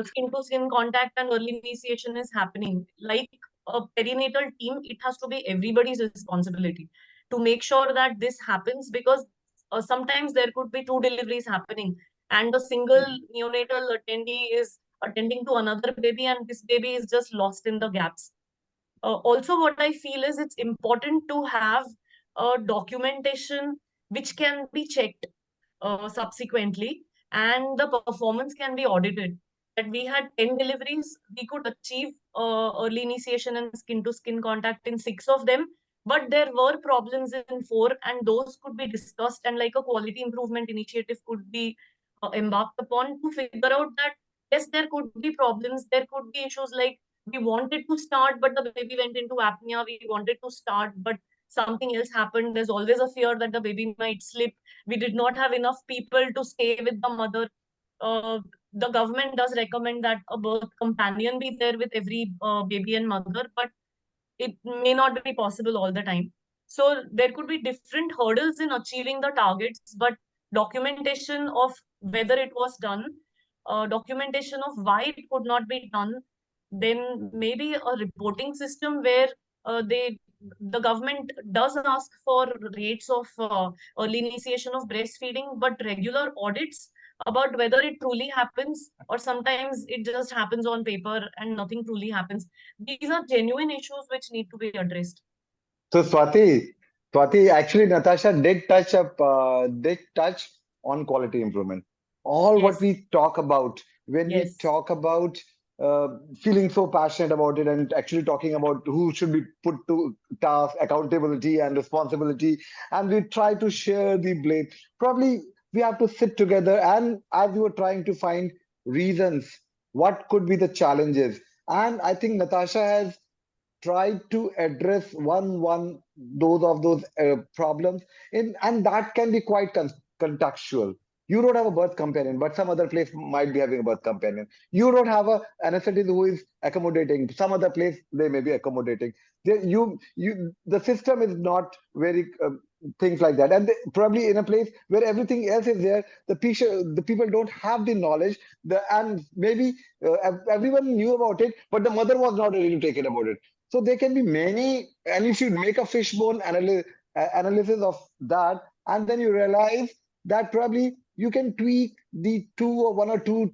skin to skin contact and early initiation is happening. Like a perinatal team, it has to be everybody's responsibility to make sure that this happens, because sometimes there could be two deliveries happening, and a single neonatal attendee is attending to another baby, and this baby is just lost in the gaps. Also, what I feel is, it's important to have a documentation which can be checked subsequently, and the performance can be audited. that we had 10 deliveries, we could achieve early initiation and skin to skin contact in 6 of them. But there were problems in 4, and those could be discussed, and like a quality improvement initiative could be embarked upon to figure out that yes, there could be problems, there could be issues like we wanted to start, but the baby went into apnea. We wanted to start, but something else happened. There's always a fear that the baby might slip. We did not have enough people to stay with the mother. The government does recommend that a birth companion be there with every baby and mother, but it may not be possible all the time. So there could be different hurdles in achieving the targets, but documentation of whether it was done, documentation of why it could not be done, then maybe a reporting system where the government does ask for rates of early initiation of breastfeeding, but regular audits about whether it truly happens, or sometimes it just happens on paper and nothing truly happens. These are genuine issues which need to be addressed. So Swati, actually Natasha did touch on quality improvement. All what Yes, we talk about when we yes, talk about feeling so passionate about it and actually talking about who should be put to task, accountability and responsibility, and we try to share the blame. Probably we have to sit together and as we were trying to find reasons, what could be the challenges. And I think Natasha has try to address one those problems in, and that can be quite contextual. You don't have a birth companion, but some other place might be having a birth companion. You don't have a anesthetist who is accommodating. Some other place they may be accommodating. The system is not very things like that, and probably in a place where everything else is there, the people don't have the knowledge. And maybe everyone knew about it, but the mother was not ready to take it about it. So there can be many, and if you make a fishbone analysis of that, and then you realize that probably you can tweak the one or two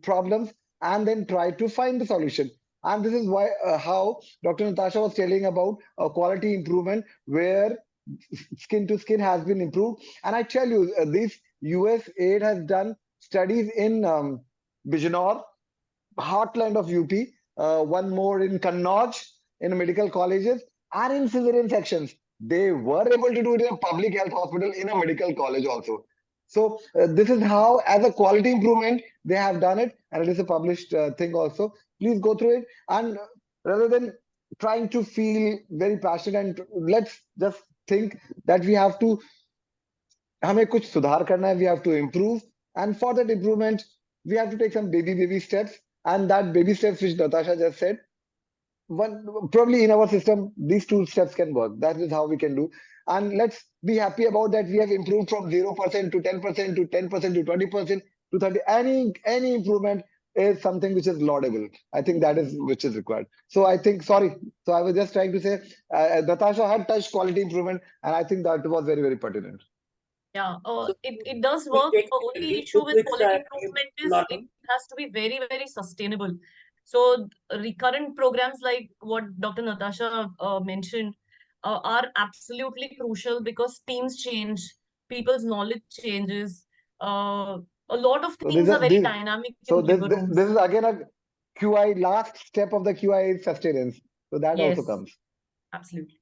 problems and then try to find the solution. And this is why how Dr. Natasha was telling about a quality improvement where skin to skin has been improved. And I tell you, this US aid has done studies in Bijnor, heartland of UP, one more in Kannauj, in medical colleges, and in cesarean sections. They were able to do it in a public health hospital in a medical college also. So this is how, as a quality improvement, they have done it, and it is a published thing also. Please go through it, and rather than trying to feel very passionate, and let's just think that we have to हमें कुछ सुधार करना है, we have to improve, and for that improvement we have to take some baby steps, and that baby steps which Natasha just said, one probably in our system these two steps can work. That is how we can do, and let's be happy about that. We have improved from 0% to 10% to 10% to 20% to 30. Any improvement is something which is laudable. I think that is which is required. So I think, sorry, so I was just trying to say Natasha had touched quality improvement, and I think that was very pertinent. yeah, So it does quick work. take, The only two issue with quick quality improvement is it learning. has to be very sustainable. So recurrent programs like what Dr. Natasha mentioned are absolutely crucial because teams change, people's knowledge changes. A lot of So things are very dynamic in labor this rooms. is again a QI. Last step of the QI is sustenance. So that also Yes, comes. absolutely.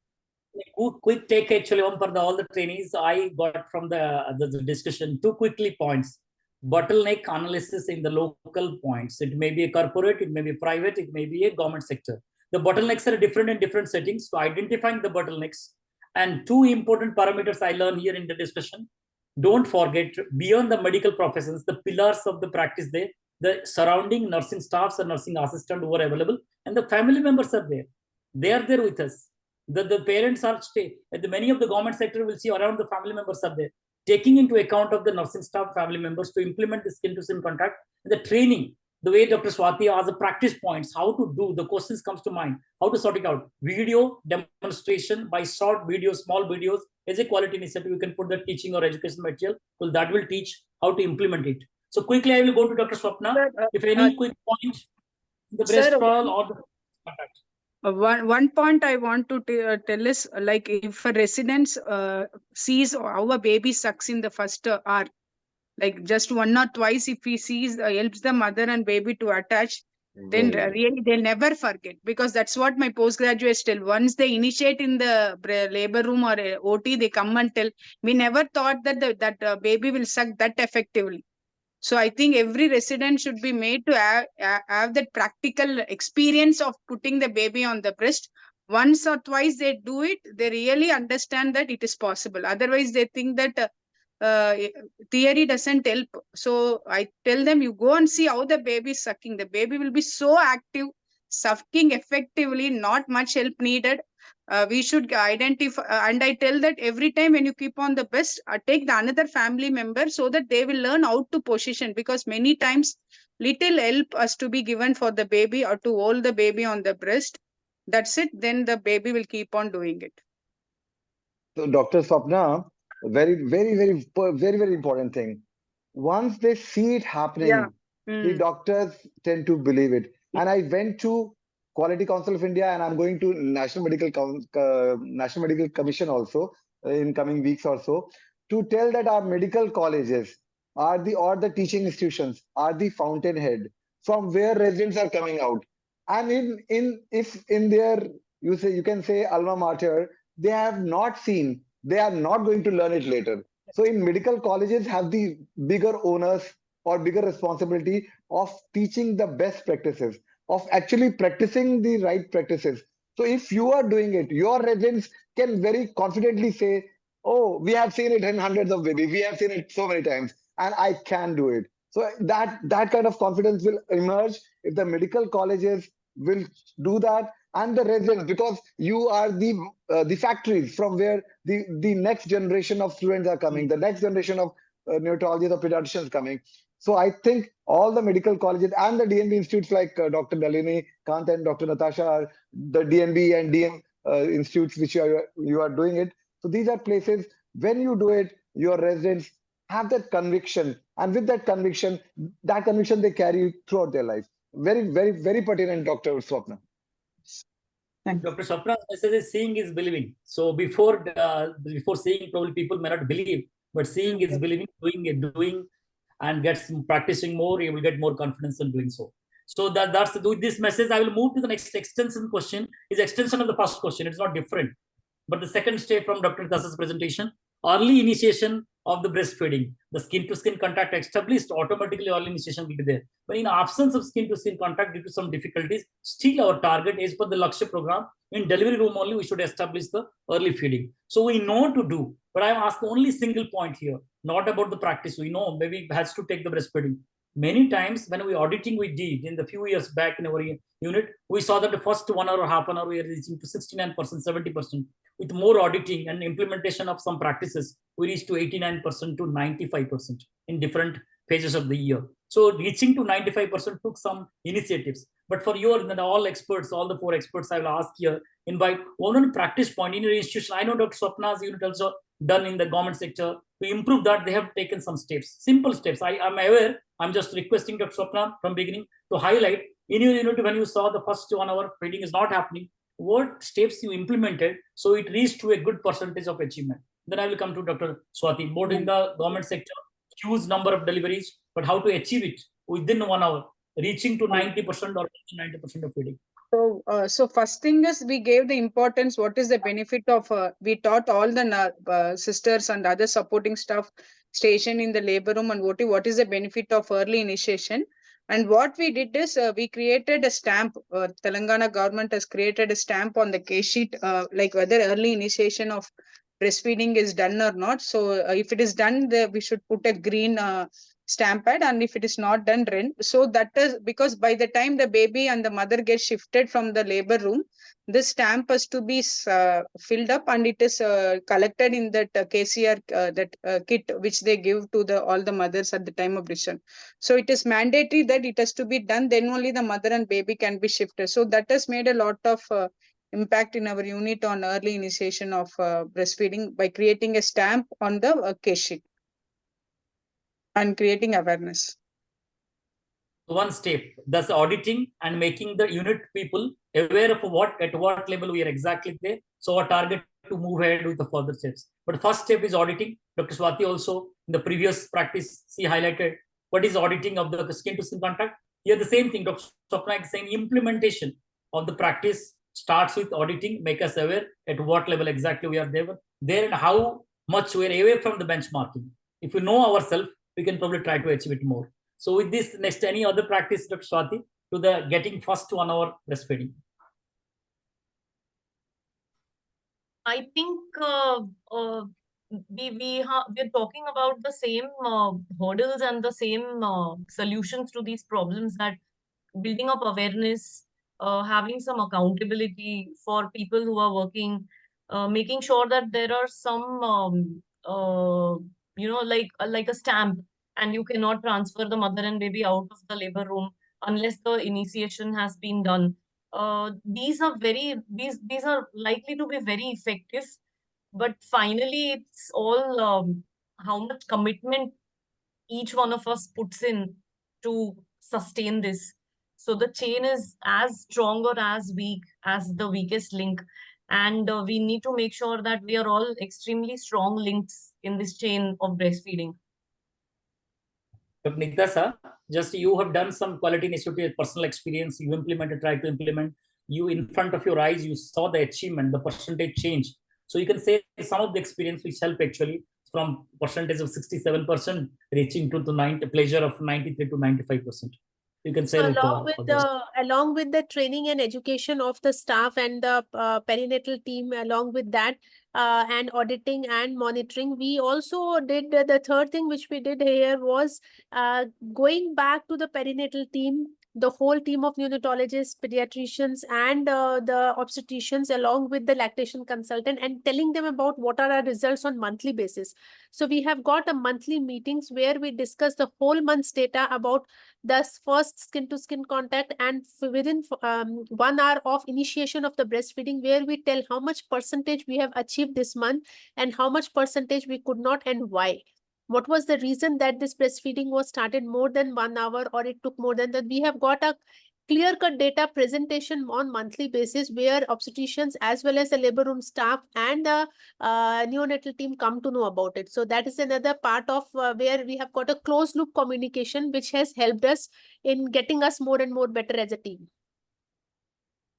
Quick take actually on for all the trainees I got from the discussion. Two quickly points. Bottleneck analysis in the local points. It may be a corporate, it may be private, it may be a government sector. The bottlenecks are different in different settings. So identifying the bottlenecks, and two important parameters I learned here in the discussion. Don't forget, beyond the medical professions, the pillars of the practice there, the surrounding nursing staffs and nursing assistant who are available, and the family members are there. They are there with us. The parents are stay. Many of the government sector will see around the family members are there, taking into account of the nursing staff family members to implement the skin to skin contact, the training, the way Dr. Swati has the practice points, how to do, the questions comes to mind, how to sort it out. Video demonstration by short videos, small videos as a quality initiative. You can put the teaching or education material, so that will teach how to implement it. So quickly, I will go to Dr. Swapna. Sir, If any quick point, the breast sir, fall or the contact. one point I want to tell is like if a resident sees how a baby sucks in the first hour, Like just one or twice, if he sees, helps the mother and baby to attach, then Very good. really they'll never forget, because that's what my postgraduates tell. Once they initiate in the labor room or OT, they come and tell, we never thought that that baby will suck that effectively. So I think every resident should be made to have that practical experience of putting the baby on the breast. Once or twice they do it, they really understand that it is possible. Otherwise, they think that uh, theory doesn't help. So I tell them, you go and see how the baby is sucking. The baby will be so active, sucking effectively, not much help needed. We should identify, and I tell that every time when you keep on the breast, take the another family member so that they will learn how to position, because many times little help has to be given for the baby or to hold the baby on the breast. That's it. Then the baby will keep on doing it. So, Dr. Swapna, very important thing. Once they see it Yeah. happening, the doctors tend to believe it. And I went to Quality Council of India, and I'm going to National Medical Commission also in coming weeks or so, to tell that our medical colleges are the teaching institutions are the fountainhead from where residents are coming out. And if in their, you can say, alma mater, they have not seen, they are not going to learn it later. So in medical colleges have the bigger owners or bigger responsibility of teaching the best practices, of actually practicing the right practices. So if you are doing it, your residents can very confidently say, oh, we have seen it in hundreds of babies, we have seen it so many times, and I can do it. So that kind of confidence will emerge if the medical colleges will do that, and the residents, because you are the factories from where the next generation of students are coming, the next generation of neonatologists or pediatricians coming. So I think all the medical colleges and the DNB institutes like Dr. Nalini Kant and Dr. Natasha are the DNB and DM institutes which you are doing it. So these are places, when you do it, your residents have that conviction, and with that conviction they carry throughout their life. Very pertinent, Dr. Swapna. Dr. Swapna's message is seeing is believing. So before seeing, probably people may not believe, but seeing is believing, doing, and practicing more, you will get more confidence in doing so. So that's with this message. I will move to the next extension question. Is extension of the first question. It's not different. But the second step from Dr. Dasa's presentation, early initiation of the breastfeeding. The skin-to-skin contact established, automatically early initiation will be there. But in absence of skin-to-skin contact due to some difficulties, still our target is for the Lakshya program. In delivery room only, we should establish the early feeding. So we know to do, but I am asking only single point here, not about the practice. We know maybe it has to take the breastfeeding. Many times when we auditing we did in the few years back in our unit, we saw that the first 1 hour or half an hour we are reaching to 69%, 70%. With more auditing and implementation of some practices, we reached to 89% to 95% in different phases of the year. So reaching to 95% took some initiatives. But for all experts, all the 4 experts I will ask here, invite one practice point in your institution. I know Dr. Swapna's unit also done in the government sector. To improve that, they have taken some steps, simple steps. I am aware. I'm just requesting Dr. Swapna from beginning to highlight in your unit when you saw the first 1 hour feeding is not happening, what steps you implemented so it reached to a good percentage of achievement. Then I will come to Dr. Swati. Both in the government sector, huge number of deliveries, but how to achieve it within 1 hour, reaching to 90% or 90% of feeding. So first thing is, we gave the importance, what is the benefit of, we taught all the sisters and other supporting staff stationed in the labor room and what is the benefit of early initiation. And what we did is, we created a stamp, Telangana government has created a stamp on the case sheet, like whether early initiation of breastfeeding is done or not. So if it is done, we should put a green stamp pad, and if it is not done, red. So that is because by the time the baby and the mother get shifted from the labor room, this stamp has to be filled up, and it is collected in that KCR kit which they give to all the mothers at the time of decision. So it is mandatory that it has to be done, then only the mother and baby can be shifted. So that has made a lot of impact in our unit on early initiation of breastfeeding by creating a stamp on the case sheet and creating awareness. One step, thus auditing and making the unit people aware of at what level we are exactly there. So our target to move ahead with the further steps. But first step is auditing. Dr. Swati also in the previous practice, she highlighted what is auditing of the skin to skin contact. Here the same thing, Dr. Swapna is saying implementation of the practice starts with auditing, make us aware at what level exactly we are there and how much we are away from the benchmarking. If we know ourselves, we can probably try to achieve it more. So with this, next, any other practice, Dr. Swati, to the getting first 1 hour breastfeeding? I think we're talking about the same hurdles and the same solutions to these problems, that building up awareness, having some accountability for people who are working, making sure that there are some like a stamp, and you cannot transfer the mother and baby out of the labor room unless the initiation has been done. These are likely to be very effective, but finally it's all how much commitment each one of us puts in to sustain this. So the chain is as strong or as weak as the weakest link, and we need to make sure that we are all extremely strong links in this chain of breastfeeding. But Nitasa, just you have done some quality initiative, personal experience, you implemented, tried to implement, you in front of your eyes, you saw the achievement, the percentage change. So you can say some of the experience which help actually from percentage of 67% reaching to the 90, pleasure of 93 to 95%. You can say along with the training and education of the staff and the perinatal team, along with that, and auditing and monitoring, we also did the third thing which we did here was going back to the perinatal team, the whole team of neonatologists, pediatricians, and the obstetricians, along with the lactation consultant, and telling them about what are our results on monthly basis. So we have got a monthly meetings where we discuss the whole month's data about the first skin to skin contact, and within 1 hour of initiation of the breastfeeding, where we tell how much percentage we have achieved this month and how much percentage we could not, and why. What was the reason that this breastfeeding was started more than 1 hour or it took more than that? We have got a clear-cut data presentation on monthly basis where obstetricians as well as the labor room staff and the neonatal team come to know about it. So that is another part of where we have got a closed loop communication, which has helped us in getting us more and more better as a team.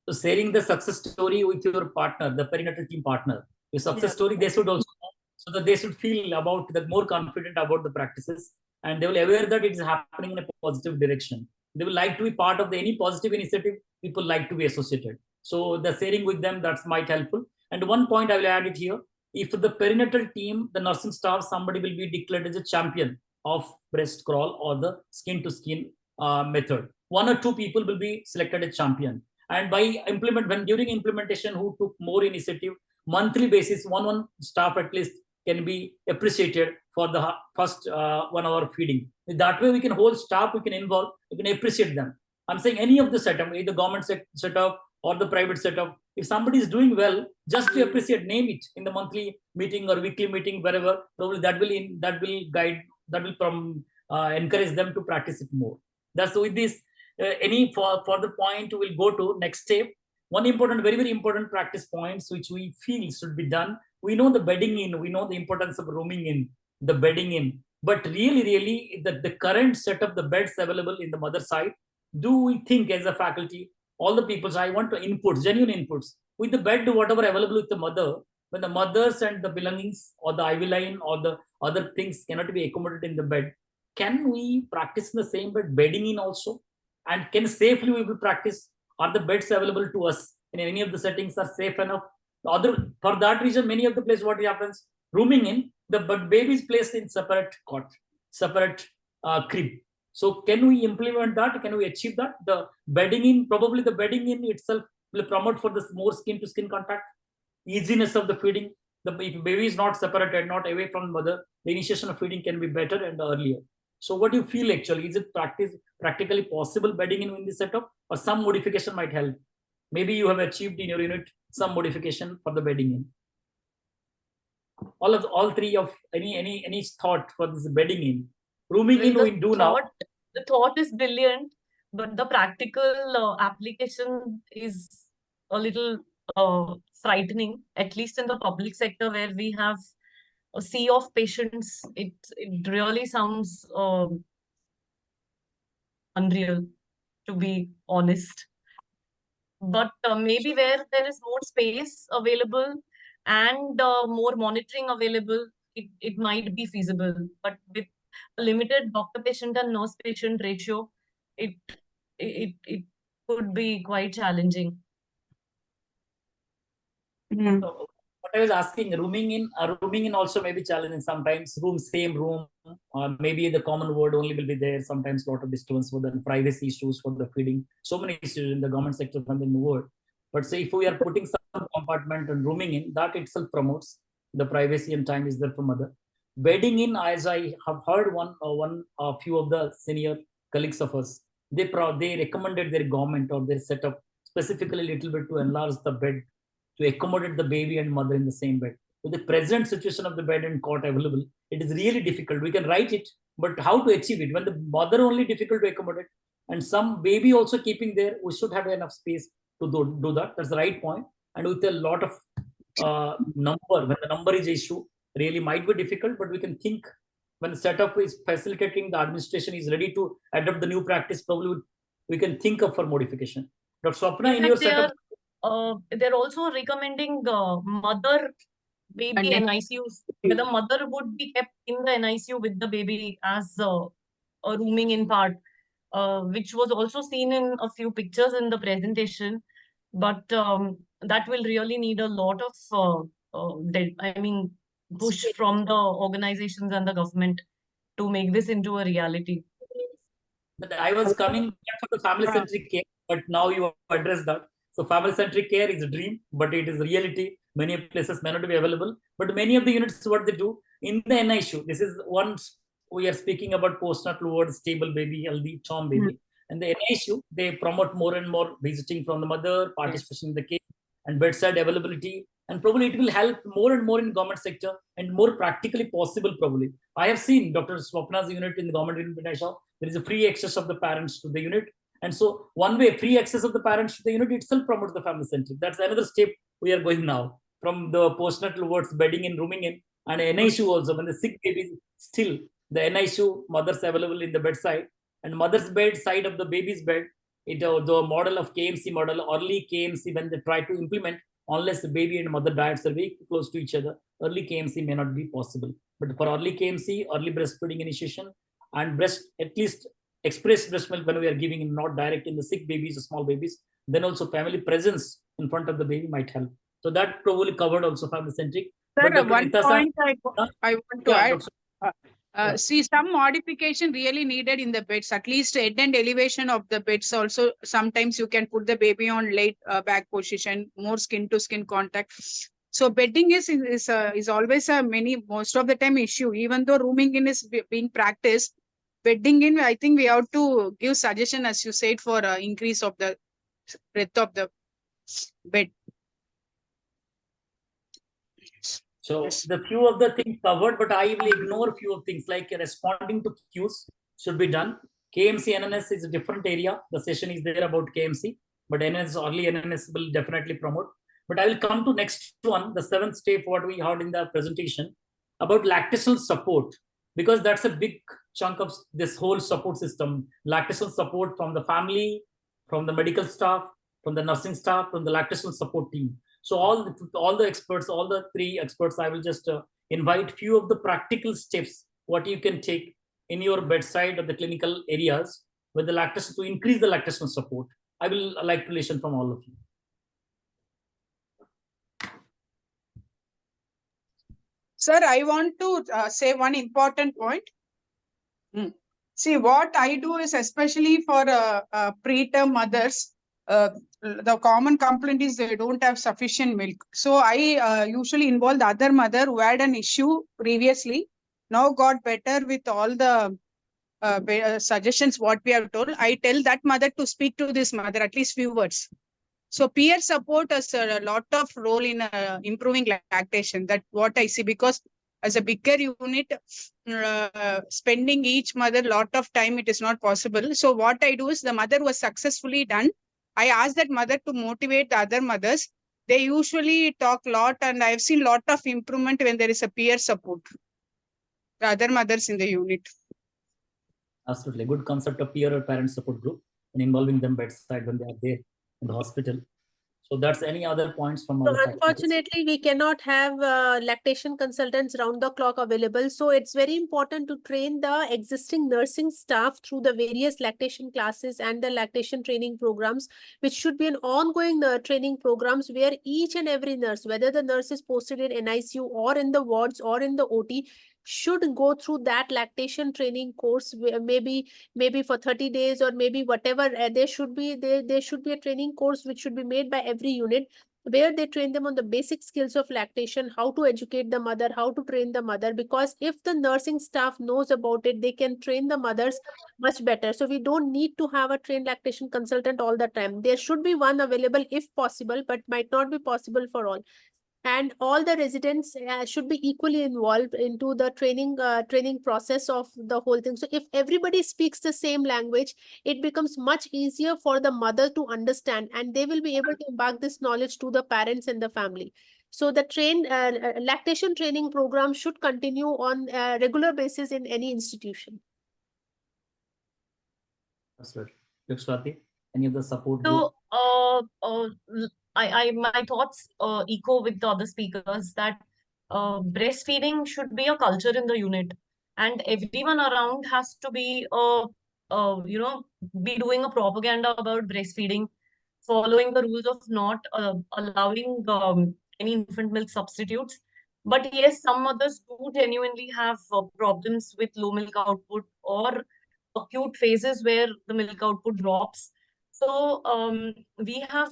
So sharing the success story with your partner, the perinatal team partner, your success story, they should also know, so that they should feel about the more confident about the practices, and they will aware that it is happening in a positive direction. They will like to be part of any positive initiative. People like to be associated. So the sharing with them, that's might helpful. And one point I will add it here: if the perinatal team, the nursing staff, somebody will be declared as a champion of breast crawl or the skin to skin method, 1 or 2 people will be selected as champion. And by during implementation, who took more initiative, monthly basis, one staff at least can be appreciated for the first 1 hour feeding. That way we can hold staff, we can involve, we can appreciate them. I'm saying any of the setup, either government setup or the private setup, if somebody is doing well, just to appreciate, name it in the monthly meeting or weekly meeting, wherever, probably that will guide, that will encourage them to practice it more. That's with this. Any further point we'll go to next step. One important, very important practice points which we feel should be done. We know the bedding in, we know the importance of rooming in, the bedding in, but really the current setup, the beds available in the mother side, do we think as a faculty, all the people, I want to inputs, genuine inputs, with the bed, whatever available with the mother, when the mothers and the belongings or the IV line or the other things cannot be accommodated in the bed, can we practice in the same bed bedding in also? And can safely we will practice? Are the beds available to us in any of the settings are safe enough? For that reason, many of the places, what happens, rooming in, the baby is placed in separate cot, separate crib. So can we implement that? Can we achieve that? The bedding in, probably the bedding in itself will promote for this more skin to skin contact, easiness of the feeding. If baby is not separated, not away from mother, the initiation of feeding can be better and earlier. So what do you feel actually? Is it practically possible bedding in this setup, or some modification might help? Maybe you have achieved in your unit some modification for the bedding in. All three of any thought for this bedding in, rooming in we do now. The thought is brilliant, but the practical application is a little frightening, at least in the public sector where we have a sea of patients. It really sounds unreal, to be honest. But maybe where there is more space available and more monitoring available, it might be feasible. But with a limited doctor patient and nurse patient ratio, it it could be quite challenging. So what I was asking, rooming in also may be challenging sometimes. Same room, maybe the common word only will be there. Sometimes lot of disturbance for the privacy issues for the feeding. So many issues in the government sector and in the word. But say if we are putting some compartment and rooming in, that itself promotes the privacy and time is there for mother. Bedding in, as I have heard a few of the senior colleagues of us, they recommended their government or their setup specifically a little bit to enlarge the bed to accommodate the baby and mother in the same bed. With the present situation of the bed and cot available, it is really difficult. We can write it, but how to achieve it? When the mother only difficult to accommodate, and some baby also keeping there, we should have enough space to do that. That's the right point. And with a lot of number, when the number is issue, really might be difficult, but we can think when the setup is facilitating, the administration is ready to adopt the new practice, probably we can think of for modification. Dr. Swapna, in your setup, they're also recommending mother baby NICUs, where the mother would be kept in the NICU with the baby as a rooming in part, which was also seen in a few pictures in the presentation. But that will really need a lot of, push from the organizations and the government to make this into a reality. But I was coming back for the family-centric care, but now you address that. So family-centric care is a dream, but it is reality. Many places may not be available. But many of the units, what they do in the NICU, this is once we are speaking about postnatal ward, stable baby, healthy, charm baby. And the NICU, they promote more and more visiting from the mother, participation in the care, and bedside availability. And probably it will help more and more in government sector and more practically possible probably. I have seen Dr. Swapna's unit in the government unit in Pinashaw. There is a free access of the parents to the unit. And so one way, free access of the parents to the unit itself promotes the family centric. That's another step we are going now. From the postnatal wards, bedding in, rooming in, and NICU also. When the sick baby still, the NICU mothers available in the bedside, and mother's bed side of the baby's bed, the model of KMC model, early KMC, when they try to implement, unless the baby and mother diets are very close to each other, early KMC may not be possible. But for early KMC, early breastfeeding initiation, and at least express breast milk when we are giving in, not direct in the sick babies or small babies, then also family presence in front of the baby might help. So that probably covered also family centric. Sir, one point I want to add. See, some modification really needed in the beds, at least head and elevation of the beds. Also, sometimes you can put the baby on late back position, more skin to skin contact. So bedding is always most of the time issue. Even though rooming in is being practiced, bedding in, I think we have to give suggestion, as you said, for increase of the breadth of the bed. So the few of the things covered, but I will ignore few of things like responding to cues should be done. KMC NNS is a different area. The session is there about KMC, but NNS, early NNS will definitely promote. But I will come to next one, the seventh step, what we heard in the presentation about lactational support, because that's a big chunk of this whole support system. Lactational support from the family, from the medical staff, from the nursing staff, from the lactational support team. So all the experts, all the three experts, I will just invite few of the practical steps what you can take in your bedside or the clinical areas with the lactation to increase the lactational support. I will like to listen from all of you. Sir, I want to say one important point. See, what I do is especially for preterm mothers, the common complaint is they don't have sufficient milk. So I usually involve the other mother who had an issue previously, now got better with all the suggestions what we have told. I tell that mother to speak to this mother, at least few words. So peer support has a lot of role in improving lactation. That's what I see, because as a bigger unit, spending each mother a lot of time, it is not possible. So what I do is the mother was successfully done. I ask that mother to motivate the other mothers. they usually talk a lot, and I've seen lot of improvement when there is a peer support, the other mothers in the unit. Absolutely. Good concept of peer or parent support group and involving them bedside when they are there in the hospital. So that's any other points from So our faculty? unfortunately, we cannot have lactation consultants round the clock available. So it's very important to train the existing nursing staff through the various lactation classes and the lactation training programs, which should be an ongoing training programs where each and every nurse, whether the nurse is posted in NICU or in the wards or in the OT, should go through that lactation training course, maybe for 30 days or maybe whatever. There should be a training course which should be made by every unit, where they train them on the basic skills of lactation, how to educate the mother, how to train the mother, because if the nursing staff knows about it, they can train the mothers much better. So we don't need to have a trained lactation consultant all the time. There should be one available if possible, but might not be possible for all. And all the residents should be equally involved into the training process of the whole thing. So if everybody speaks the same language, it becomes much easier for the mother to understand, and they will be able to impart this knowledge to the parents and the family. So the lactation training program should continue on a regular basis in any institution. Absolutely. Swati, any other support group? So, my thoughts echo with the other speakers that breastfeeding should be a culture in the unit, and everyone around has to be, be doing a propaganda about breastfeeding, following the rules of not allowing any infant milk substitutes. But yes, some mothers do genuinely have problems with low milk output or acute phases where the milk output drops. So we have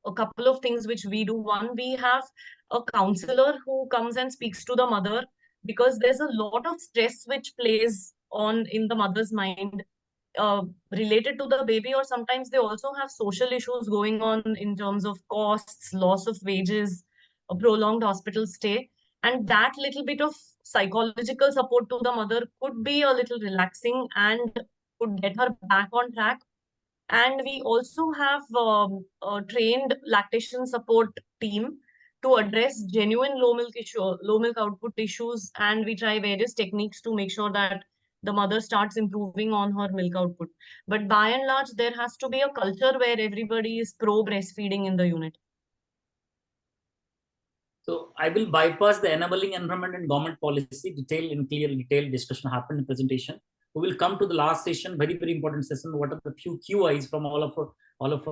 a couple of things which we do. One, we have a counselor who comes and speaks to the mother, because there's a lot of stress which plays on in the mother's mind related to the baby, or sometimes they also have social issues going on in terms of costs, loss of wages, a prolonged hospital stay. And that little bit of psychological support to the mother could be a little relaxing and could get her back on track. And we also have a trained lactation support team to address genuine low milk output issues. And we try various techniques to make sure that the mother starts improving on her milk output. But by and large, there has to be a culture where everybody is pro breastfeeding in the unit. So I will bypass the enabling environment and government policy detailed discussion happened in presentation. We will come to the last session, very, very important session. What are the few QIs from all of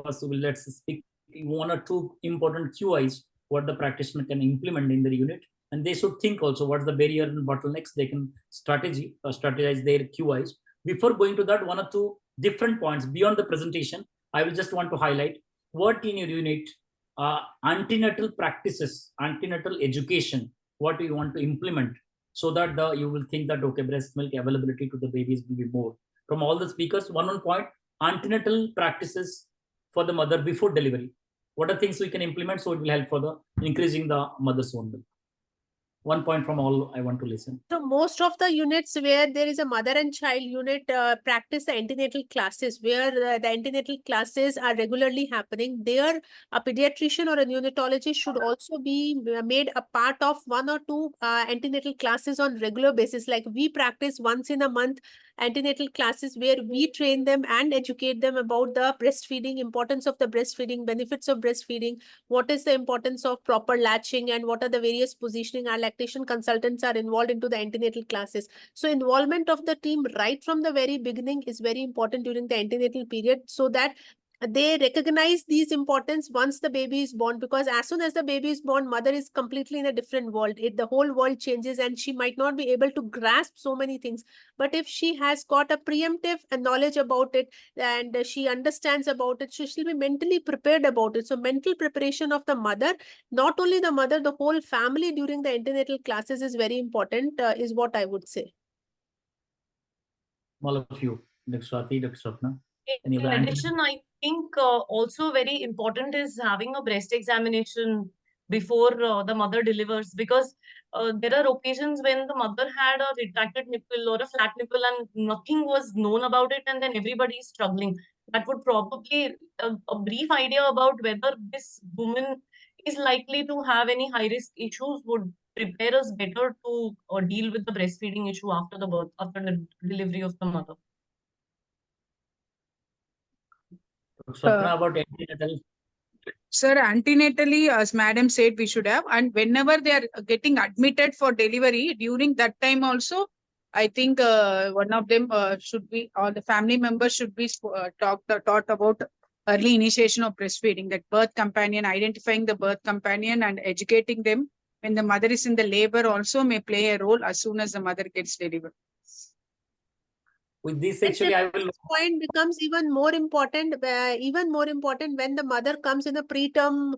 us? Will let's speak one or two important QIs what the practitioner can implement in their unit, and they should think also what's the barrier and bottlenecks they can strategize their QIs. Before going to that, one or two different points beyond the presentation, I will just want to highlight what in your unit antenatal practices, antenatal education, what you want to implement, so that you will think that okay, breast milk availability to the babies will be more. From all the speakers, one point, antenatal practices for the mother before delivery. What are things we can implement so it will help for the increasing the mother's own milk? One point from all I want to listen. So most of the units where there is a mother and child unit practice the antenatal classes, where the antenatal classes are regularly happening. There, a pediatrician or a neonatologist should also be made a part of one or two antenatal classes on regular basis. Like we practice once in a month antenatal classes where we train them and educate them about the breastfeeding, importance of the breastfeeding, benefits of breastfeeding, what is the importance of proper latching, and what are the various positioning. Our lactation consultants are involved into the antenatal classes. So involvement of the team right from the very beginning is very important during the antenatal period, so that they recognize these importance once the baby is born, because as soon as the baby is born, mother is completely in a different world. The whole world changes and she might not be able to grasp so many things. But if she has got a preemptive knowledge about it and she understands about it, so she'll be mentally prepared about it. So mental preparation of the mother, not only the mother, the whole family during the antenatal classes is very important, is what I would say. All of you, Dr. Swati, Dr. Swapna. In addition, I think also very important is having a breast examination before the mother delivers, because there are occasions when the mother had a retracted nipple or a flat nipple and nothing was known about it, and then everybody is struggling. That would probably a brief idea about whether this woman is likely to have any high risk issues would prepare us better to deal with the breastfeeding issue after the birth, after the delivery of the mother. Swapna, about antenatal. Sir, antenatally, as madam said, we should have, and whenever they are getting admitted for delivery, during that time also, I think one of them should be, or the family members should be taught about early initiation of breastfeeding, that birth companion, identifying the birth companion and educating them when the mother is in the labor also may play a role as soon as the mother gets delivered. With this, And actually, I Shiva, will. this point becomes even more important when the mother comes in a preterm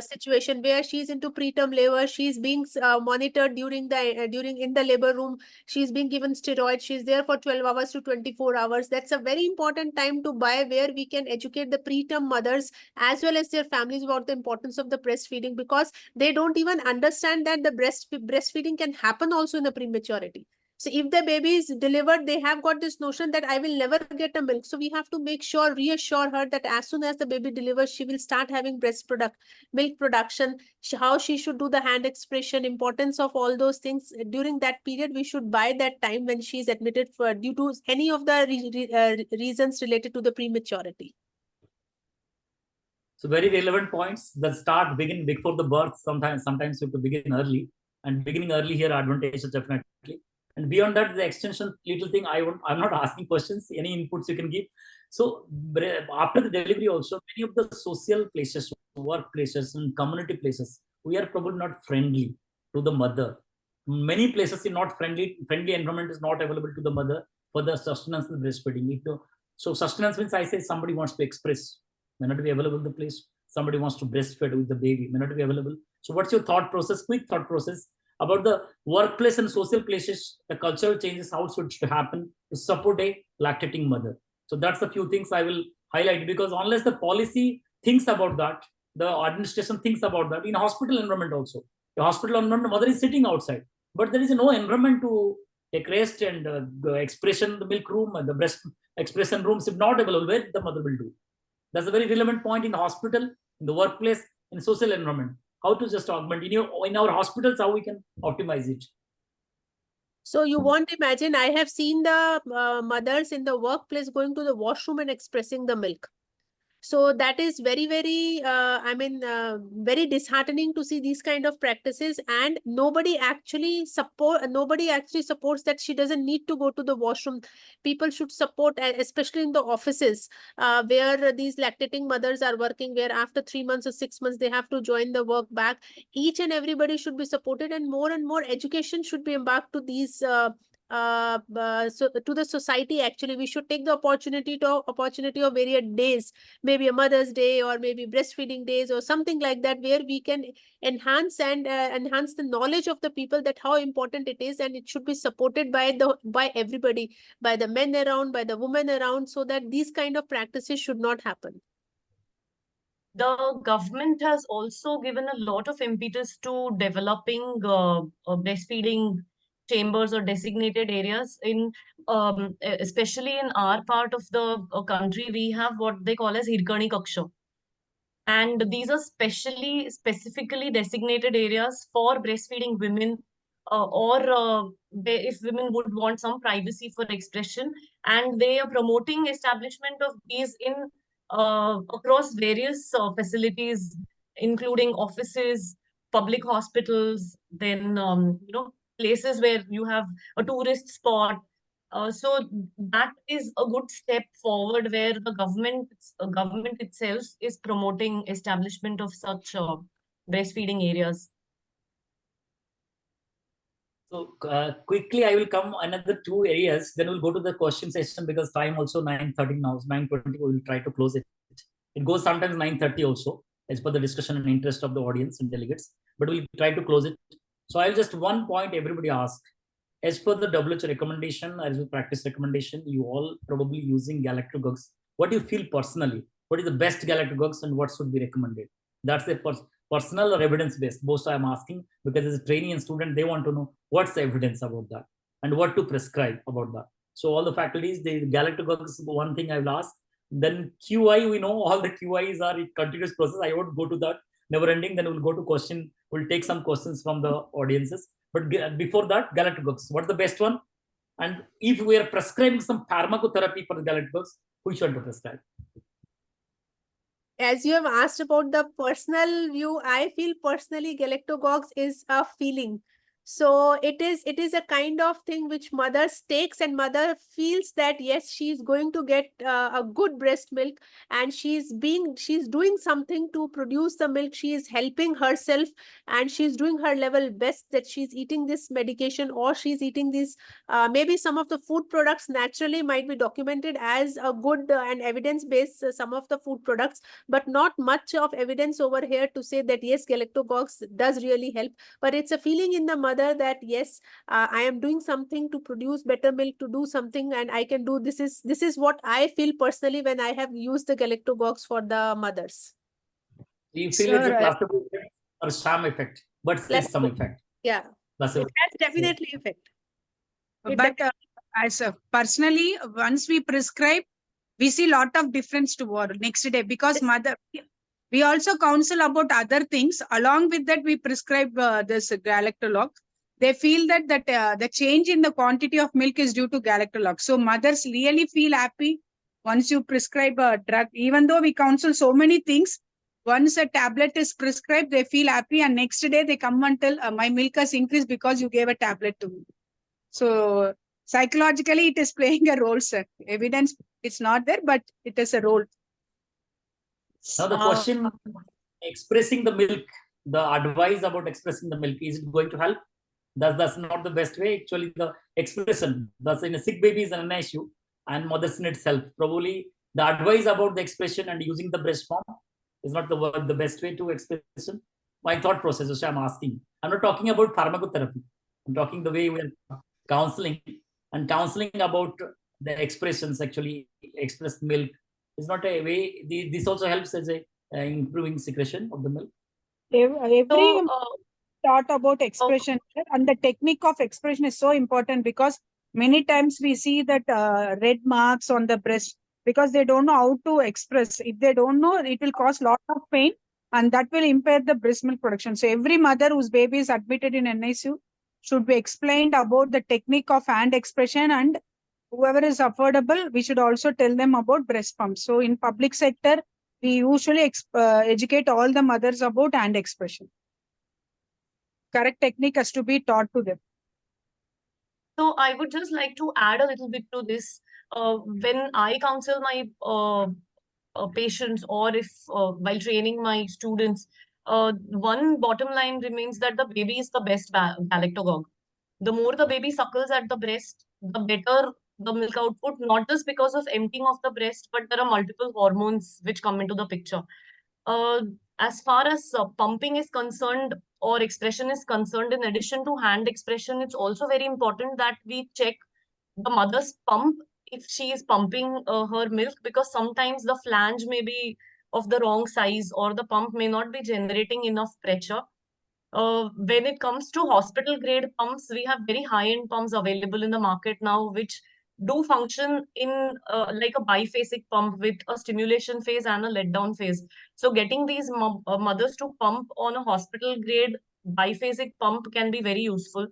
situation where she's into preterm labor. She's being monitored during in the labor room. She's being given steroids. She's there for 12 hours to 24 hours. That's a very important time to buy, where we can educate the preterm mothers as well as their families about the importance of the breastfeeding, because they don't even understand that the breastfeeding can happen also in the prematurity. So if the baby is delivered, they have got this notion that I will never get a milk. So we have to reassure her that as soon as the baby delivers, she will start having milk production, how she should do the hand expression, importance of all those things. During that period, we should buy that time when she is admitted for due to any of the reasons related to the prematurity. So very relevant points. The start begin before the birth. Sometimes you have to begin early, and beginning early here advantageous definitely. And beyond that, the extension little thing I'm not asking questions. Any inputs you can give. So after the delivery, also many of the social places, workplaces, and community places, we are probably not friendly to the mother. Many places in not friendly environment is not available to the mother for the sustenance and breastfeeding. So sustenance means, I say, somebody wants to express, may not be available in the place. Somebody wants to breastfeed with the baby, may not be available. So what's your thought process, quick thought process about the workplace and social places, the cultural changes, how should happen to support a lactating mother? So that's a few things I will highlight, because unless the policy thinks about that, the administration thinks about that, in hospital environment also. The hospital environment, the mother is sitting outside, but there is no environment to take rest and expression, the milk room and the breast expression rooms if not available, where the mother will do. That's a very relevant point in the hospital, in the workplace, in social environment. How to just augment in our hospitals, how we can optimize it. So you won't imagine, I have seen the mothers in the workplace going to the washroom and expressing the milk. So that is very, very, very disheartening to see these kind of practices, and nobody actually supports that she doesn't need to go to the washroom. People should support, especially in the offices where these lactating mothers are working, where after 3 months or 6 months, they have to join the work back. Each and everybody should be supported, and more education should be embarked to these so to the society. Actually, we should take the opportunity of various days, maybe a Mother's Day or maybe breastfeeding days or something like that, where we can enhance the knowledge of the people, that how important it is, and it should be supported by everybody, by the men around, by the women around, so that these kind of practices should not happen. The government has also given a lot of impetus to developing breastfeeding chambers or designated areas in especially in our part of the country. We have what they call as Hirkani Kaksha, and these are specifically designated areas for breastfeeding women, or if women would want some privacy for expression, and they are promoting establishment of these in across various facilities, including offices, public hospitals, then places where you have a tourist spot. So that is a good step forward, where the government itself is promoting establishment of such breastfeeding areas. So quickly, I will come another two areas. Then we'll go to the question session, because time also 9:30 now. 9:20. We will try to close it. It goes sometimes 9:30 also, as per the discussion and interest of the audience and delegates. But we'll try to close it. So I'll just one point everybody ask. As per the WHO recommendation, as a practice recommendation, you all probably using galactogogues. What do you feel personally? What is the best galactogogues and what should be recommended? That's a personal or evidence-based. Both I'm asking, because as a trainee and student, they want to know what's the evidence about that and what to prescribe about that. So all the faculties, the galactogogues, one thing I will ask. Then QI, we know all the QIs are a continuous process. I won't go to that. never ending. Then we'll go to question. We'll take some questions from the audiences. But before that, galactococcus, what's the best one? And if we are prescribing some pharmacotherapy for the galactococcus, who should prescribe? As you have asked about the personal view, I feel personally galactococcus is a feeling. So it is a kind of thing which mother takes, and mother feels that yes, she is going to get a good breast milk, and she's doing something to produce the milk. She is helping herself, and she's doing her level best, that she's eating this medication, or she's eating this maybe some of the food products naturally might be documented as a good and evidence-based some of the food products, but not much of evidence over here to say that yes, galactococcus does really help. But it's a feeling in the mother that yes, I am doing something to produce better milk, to do something, and I can do this. Is what I feel personally when I have used the galactococcus for the mothers. Do you feel it's a Sir, placebo effect or sham effect? But there's some Placebo. effect. Yeah, Placebo. it has definitely effect. It but as personally, once we prescribe, we see lot of difference to our next day, because Yes. mother, we also counsel about other things. Along with that, we prescribe this galactolog. They feel that the change in the quantity of milk is due to galactolog. So mothers really feel happy once you prescribe a drug. Even though we counsel so many things, once a tablet is prescribed, they feel happy, and next day they come and tell, my milk has increased because you gave a tablet to me. So psychologically, it is playing a role, sir. Evidence it's not there, but it is a role. Now the question, expressing the milk, the advice about expressing the milk, is it going to help? That's not the best way. Actually, the expression, that's in a sick baby is an issue, and mothers in itself. Probably the advice about the expression and using the breast pump is not the best way to expression. My thought process, which I'm asking. I'm not talking about pharmacotherapy. I'm talking the way we're counseling, and counseling about the expressions, actually expressed milk is not a way. This also helps as a improving secretion of the milk. Every So, thought about expression, and the technique of expression is so important, because many times we see that red marks on the breast, because they don't know how to express. If they don't know, it will cause lot of pain, and that will impair the breast milk production. So every mother whose baby is admitted in NICU should be explained about the technique of hand expression, and whoever is affordable, we should also tell them about breast pump. So in public sector, we usually educate all the mothers about hand expression. Correct technique has to be taught to them. So I would just like to add a little bit to this. When I counsel my patients, or if while training my students, one bottom line remains that the baby is the best galactogog. The more the baby suckles at the breast, the better the milk output, not just because of emptying of the breast, but there are multiple hormones which come into the picture. Uh, as far as pumping is concerned, or expression is concerned, in addition to hand expression, it's also very important that we check the mother's pump if she is pumping her milk, because sometimes the flange may be of the wrong size, or the pump may not be generating enough pressure. When it comes to hospital grade pumps, we have very high end pumps available in the market now, which do function in like a biphasic pump with a stimulation phase and a let down phase. So getting these mothers to pump on a hospital grade biphasic pump can be very useful.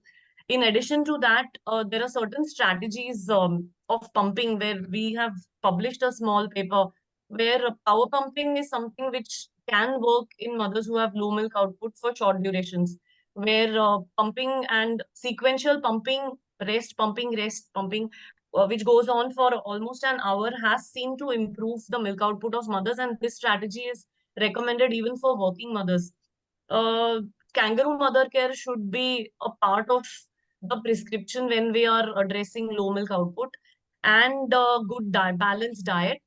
In addition to that, there are certain strategies of pumping where we have published a small paper where power pumping is something which can work in mothers who have low milk output for short durations, where pumping and sequential pumping, rest pumping, which goes on for almost an hour, has seen to improve the milk output of mothers, and this strategy is recommended even for working mothers. Uh, Kangaroo mother care should be a part of the prescription when we are addressing low milk output, and good balanced diet.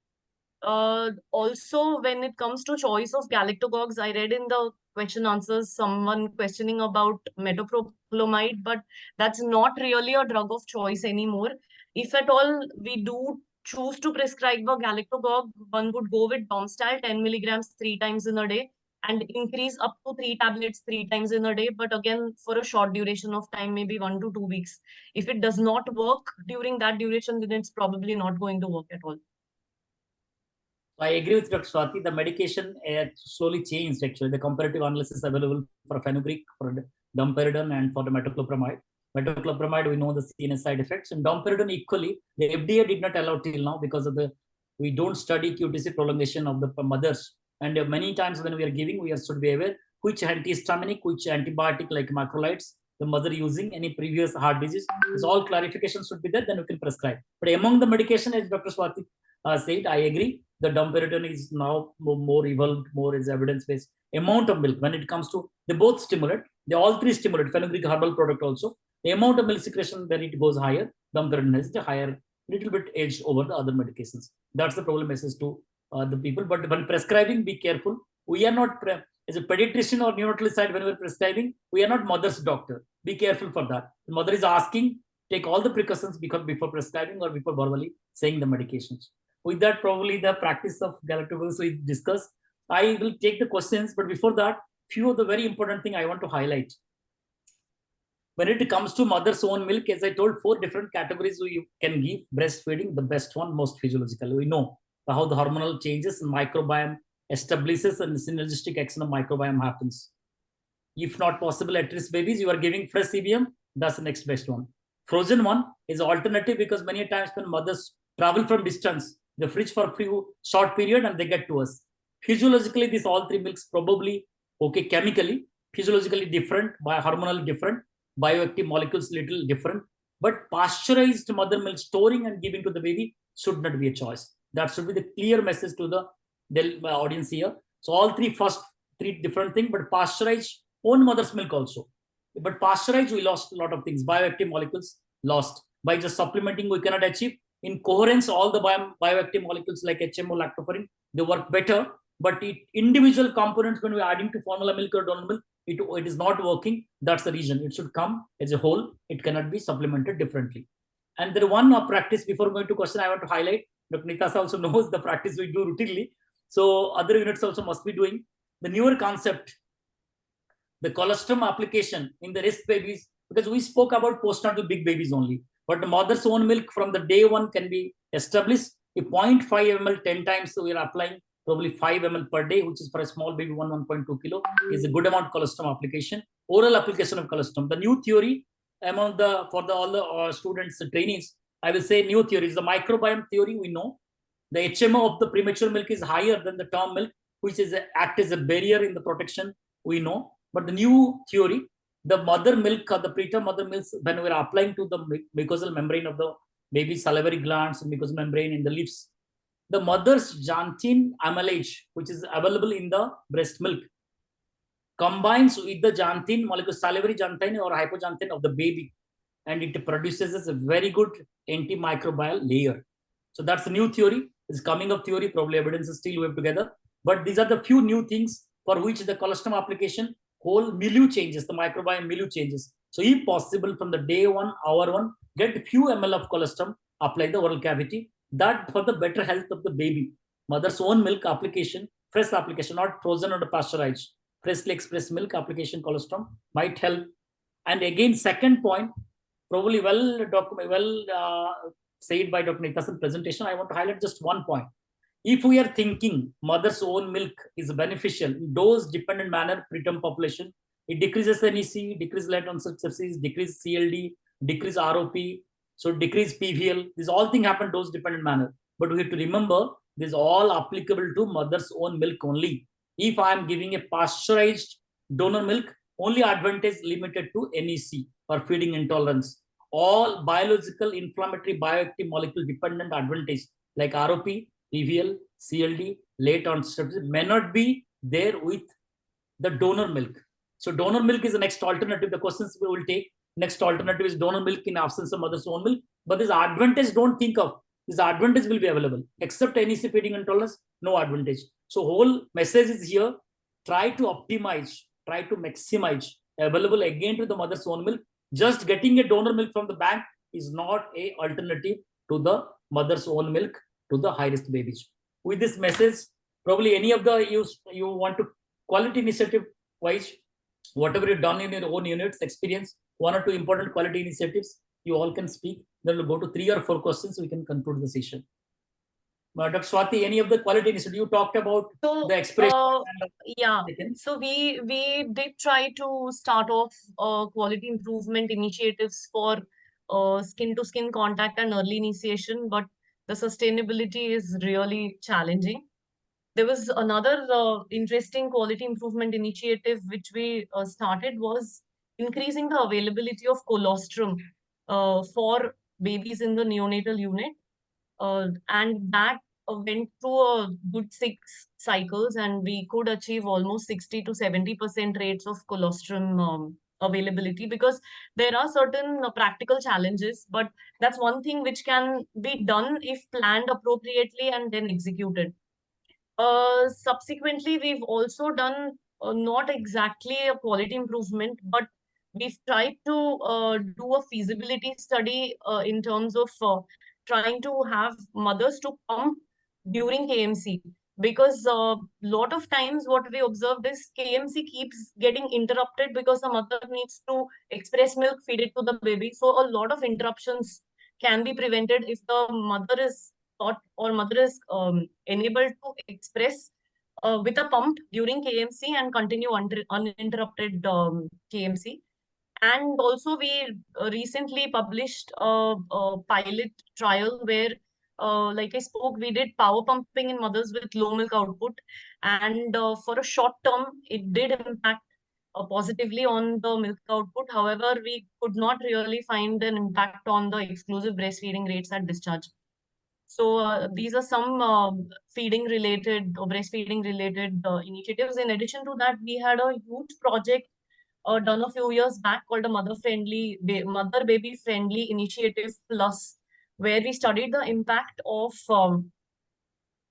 Also, when it comes to choice of galactococcus, I read in the question answers someone questioning about metoclopramide, but that's not really a drug of choice anymore. If at all we do choose to prescribe a galactococcus, one would go with Domstal 10 milligrams 3 times in a day, and increase up to 3 tablets 3 times in a day, but again for a short duration of time, maybe 1 to 2 weeks. If it does not work during that duration, then it's probably not going to work at all. I agree with Dr. Swati. The medication slowly changed actually. The comparative analysis available for fenugreek, for domperidone, and for the metoclopramide. Metoclopramide, we know the CNS side effects, and domperidone equally. The FDA did not allow till now because of we don't study QTC prolongation of the mothers. And many times when we are giving, we should be aware which antihistaminic, which antibiotic like macrolides the mother using, any previous heart disease. This all clarification should be there, then we can prescribe. But among the medication, as Dr. Swati said, I agree. The domperidone is now more evolved, more is evidence-based. Amount of milk, when it comes to, they both stimulate, they all three stimulate, fenugreek herbal product also. The amount of milk secretion, when it goes higher, domperidone has the higher, little bit edge over the other medications. That's the problem message to the people. But when prescribing, be careful. We are not, as a pediatrician or neonatal side, when we're prescribing, we are not mother's doctor. Be careful for that. The mother is asking, take all the precautions before prescribing or before verbally saying the medications. With that, probably the practice of galactose we discussed. I will take the questions, but before that, few of the very important thing I want to highlight. When it comes to mother's own milk, as I told, 4 different categories you can give breastfeeding. The best one, most physiological. We know how the hormonal changes in microbiome establishes and synergistic action of microbiome happens. If not possible at-risk babies, you are giving fresh CBM. That's the next best one. Frozen one is alternative because many times when mothers travel from distance, they fridge for a few short period and they get to us. Physiologically, these all 3 milks probably okay, chemically, physiologically different, hormonally different, bioactive molecules little different, but pasteurized mother milk storing and giving to the baby should not be a choice. That should be the clear message to the audience here. So all first three different things, but pasteurized own mother's milk also. But pasteurized, we lost a lot of things. Bioactive molecules lost. By just supplementing, we cannot achieve. In coherence, all the bioactive molecules like HMO, lactoferrin, they work better. But individual components, when we're adding to formula milk or donor milk, it is not working. That's the reason. It should come as a whole. It cannot be supplemented differently. And there one practice, before going to question, I want to highlight. Dr. Nitasa also knows the practice we do routinely. So other units also must be doing. The newer concept, the colostrum application in the risk babies, because we spoke about postnatal big babies only. But the mother's own milk from the day one can be established. A 0.5 ml 10 times, so we are applying probably 5 ml per day, which is for a small baby 1.2 kilo, is a good amount colostrum application. Oral application of colostrum. The new theory among all the students, trainees, I will say new theory is the microbiome theory. We know the HMO of the premature milk is higher than the term milk, which is act as a barrier in the protection. We know, but the new theory, the mother milk or the preterm mother milk, when we are applying to the mucosal membrane of the baby salivary glands and mucosal membrane in the lips, the mother's xanthine amylase, which is available in the breast milk, combines with the xanthine molecule, salivary xanthine or hypoxanthine of the baby, and it produces a very good antimicrobial layer. So that's a new theory. It's coming up theory, probably evidence is still web together. But these are the few new things for which the colostrum application, whole milieu changes, the microbiome milieu changes. So if possible, from the day one, hour one, get few ml of colostrum, apply the oral cavity. That for the better health of the baby. Mother's own milk application, fresh application, not frozen or pasteurized. Freshly expressed milk application colostrum might help. And again, second point, probably said by Dr. Nita's presentation, I want to highlight just one point. If we are thinking mother's own milk is beneficial in dose-dependent manner, preterm population, it decreases NEC, decreases late onset sepsis, decreases CLD, decreases ROP, so decrease PVL. These all things happen dose-dependent manner. But we have to remember, this is all applicable to mother's own milk only. If I am giving a pasteurized donor milk, only advantage limited to NEC or feeding intolerance. All biological, inflammatory, bioactive molecule dependent advantage like ROP, PVL, CLD, late onset may not be there with the donor milk. So donor milk is the next alternative. The questions we will take. Next alternative is donor milk in absence of mother's own milk. But this advantage, don't think of. This advantage will be available. Except NEC feeding intolerance, no advantage. So whole message is here. Try to optimize, try to maximize available again to the mother's own milk. Just getting a donor milk from the bank is not an alternative to the mother's own milk to the high-risk babies. With this message, probably any of the you want to quality initiative wise, whatever you've done in your own units, experience, 1 or 2 important quality initiatives, you all can speak. Then we'll go to 3 or 4 questions. We can conclude the session. Dr. Swati, any of the quality initiatives you talked about So, the expression? yeah, Taken? so we did try to start off quality improvement initiatives for skin to skin contact and early initiation, but the sustainability is really challenging. There was another interesting quality improvement initiative which we started was increasing the availability of colostrum for babies in the neonatal unit. And that went through a good 6 cycles, and we could achieve almost 60 to 70% rates of colostrum availability, because there are certain practical challenges, but that's one thing which can be done if planned appropriately and then executed. Subsequently, we've also done not exactly a quality improvement, but we've tried to do a feasibility study in terms of trying to have mothers to pump during KMC. Because a lot of times what we observed is KMC keeps getting interrupted because the mother needs to express milk, feed it to the baby. So a lot of interruptions can be prevented if the mother is taught or mother is enabled to express with a pump during KMC and continue uninterrupted KMC. And also, we recently published a pilot trial where, like I spoke, we did power pumping in mothers with low milk output. And for a short term, it did impact positively on the milk output. However, we could not really find an impact on the exclusive breastfeeding rates at discharge. So these are some feeding related or breastfeeding related initiatives. In addition to that, we had a huge project done a few years back called a mother baby friendly initiative plus, where we studied the impact of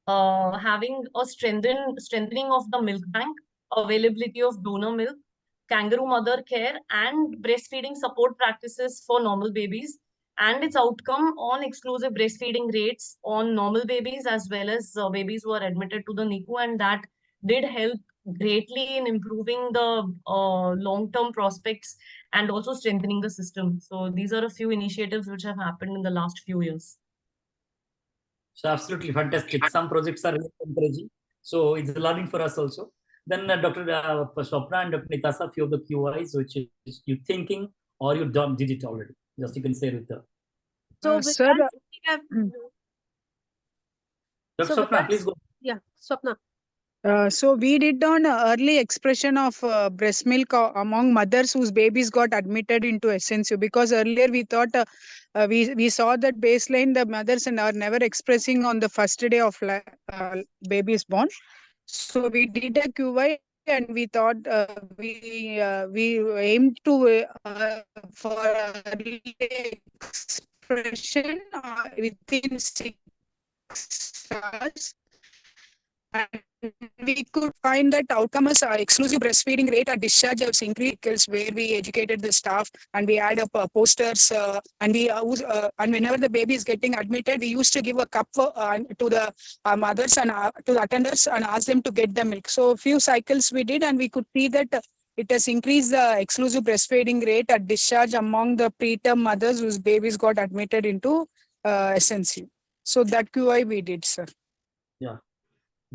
having a strengthening of the milk bank, availability of donor milk, kangaroo mother care, and breastfeeding support practices for normal babies, and its outcome on exclusive breastfeeding rates on normal babies as well as babies who are admitted to the NICU, and that did help greatly in improving the long-term prospects and also strengthening the system. So these are a few initiatives which have happened in the last few years. So absolutely fantastic. Some projects are really encouraging. So it's learning for us also. Then Dr. Swapna and Dr. Nitasa, few of the QIs which is you thinking or you done did it already. Just you can say with the So with Sir, that, we have, Dr. so with Swapna, that, please go. yeah, Swapna. So we did on early expression of breast milk among mothers whose babies got admitted into SNCU, because earlier we thought we saw that baseline the mothers and are never expressing on the first day of baby is born. So we did a QI and we thought we aimed to for early expression within 6 hours. And we could find that outcome is exclusive breastfeeding rate at discharge has increased, where we educated the staff and we had up posters and we and whenever the baby is getting admitted, we used to give a cup to the mothers and to the attenders and ask them to get the milk. So a few cycles we did, and we could see that it has increased the exclusive breastfeeding rate at discharge among the preterm mothers whose babies got admitted into SNC. So that QI we did, sir. Yeah.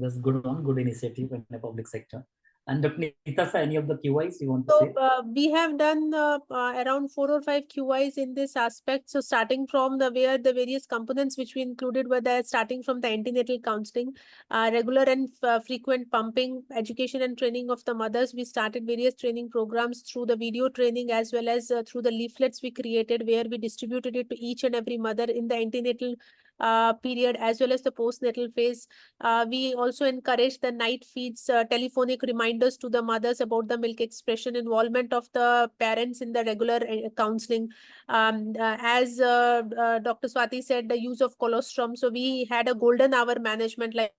That's good one, good initiative in the public sector. And Dr. Nitasa, any of the QIs you want to So say? we have done around 4 or 5 QIs in this aspect. So starting from where the various components which we included were there, starting from the antenatal counseling, regular and frequent pumping, education and training of the mothers. We started various training programs through the video training as well as through the leaflets we created, where we distributed it to each and every mother in the antenatal period as well as the postnatal phase. We also encourage the night feeds, telephonic reminders to the mothers about the milk expression, involvement of the parents in the regular counseling. As Dr. Swati said, the use of colostrum. So we had a golden hour management, like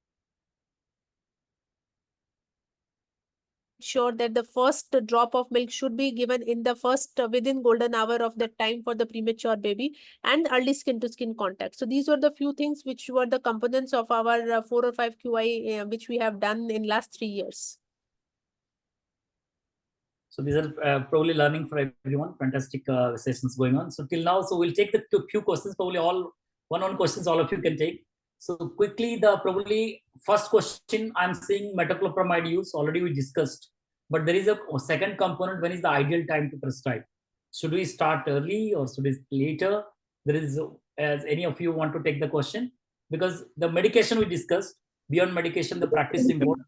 sure that the first drop of milk should be given in the first within golden hour of the time for the premature baby, and early skin to skin contact. So these were the few things which were the components of our 4 or 5 QI which we have done in last 3 years. So these are probably learning for everyone. Fantastic sessions going on. So till now, so we'll take the few questions, probably all one questions all of you can take. So quickly, the probably first question I'm seeing metoclopramide use already we discussed, but there is a second component. When is the ideal time to prescribe? Should we start early or should we later? There is, as any of you want to take the question, because the medication we discussed, beyond medication, the practice is important.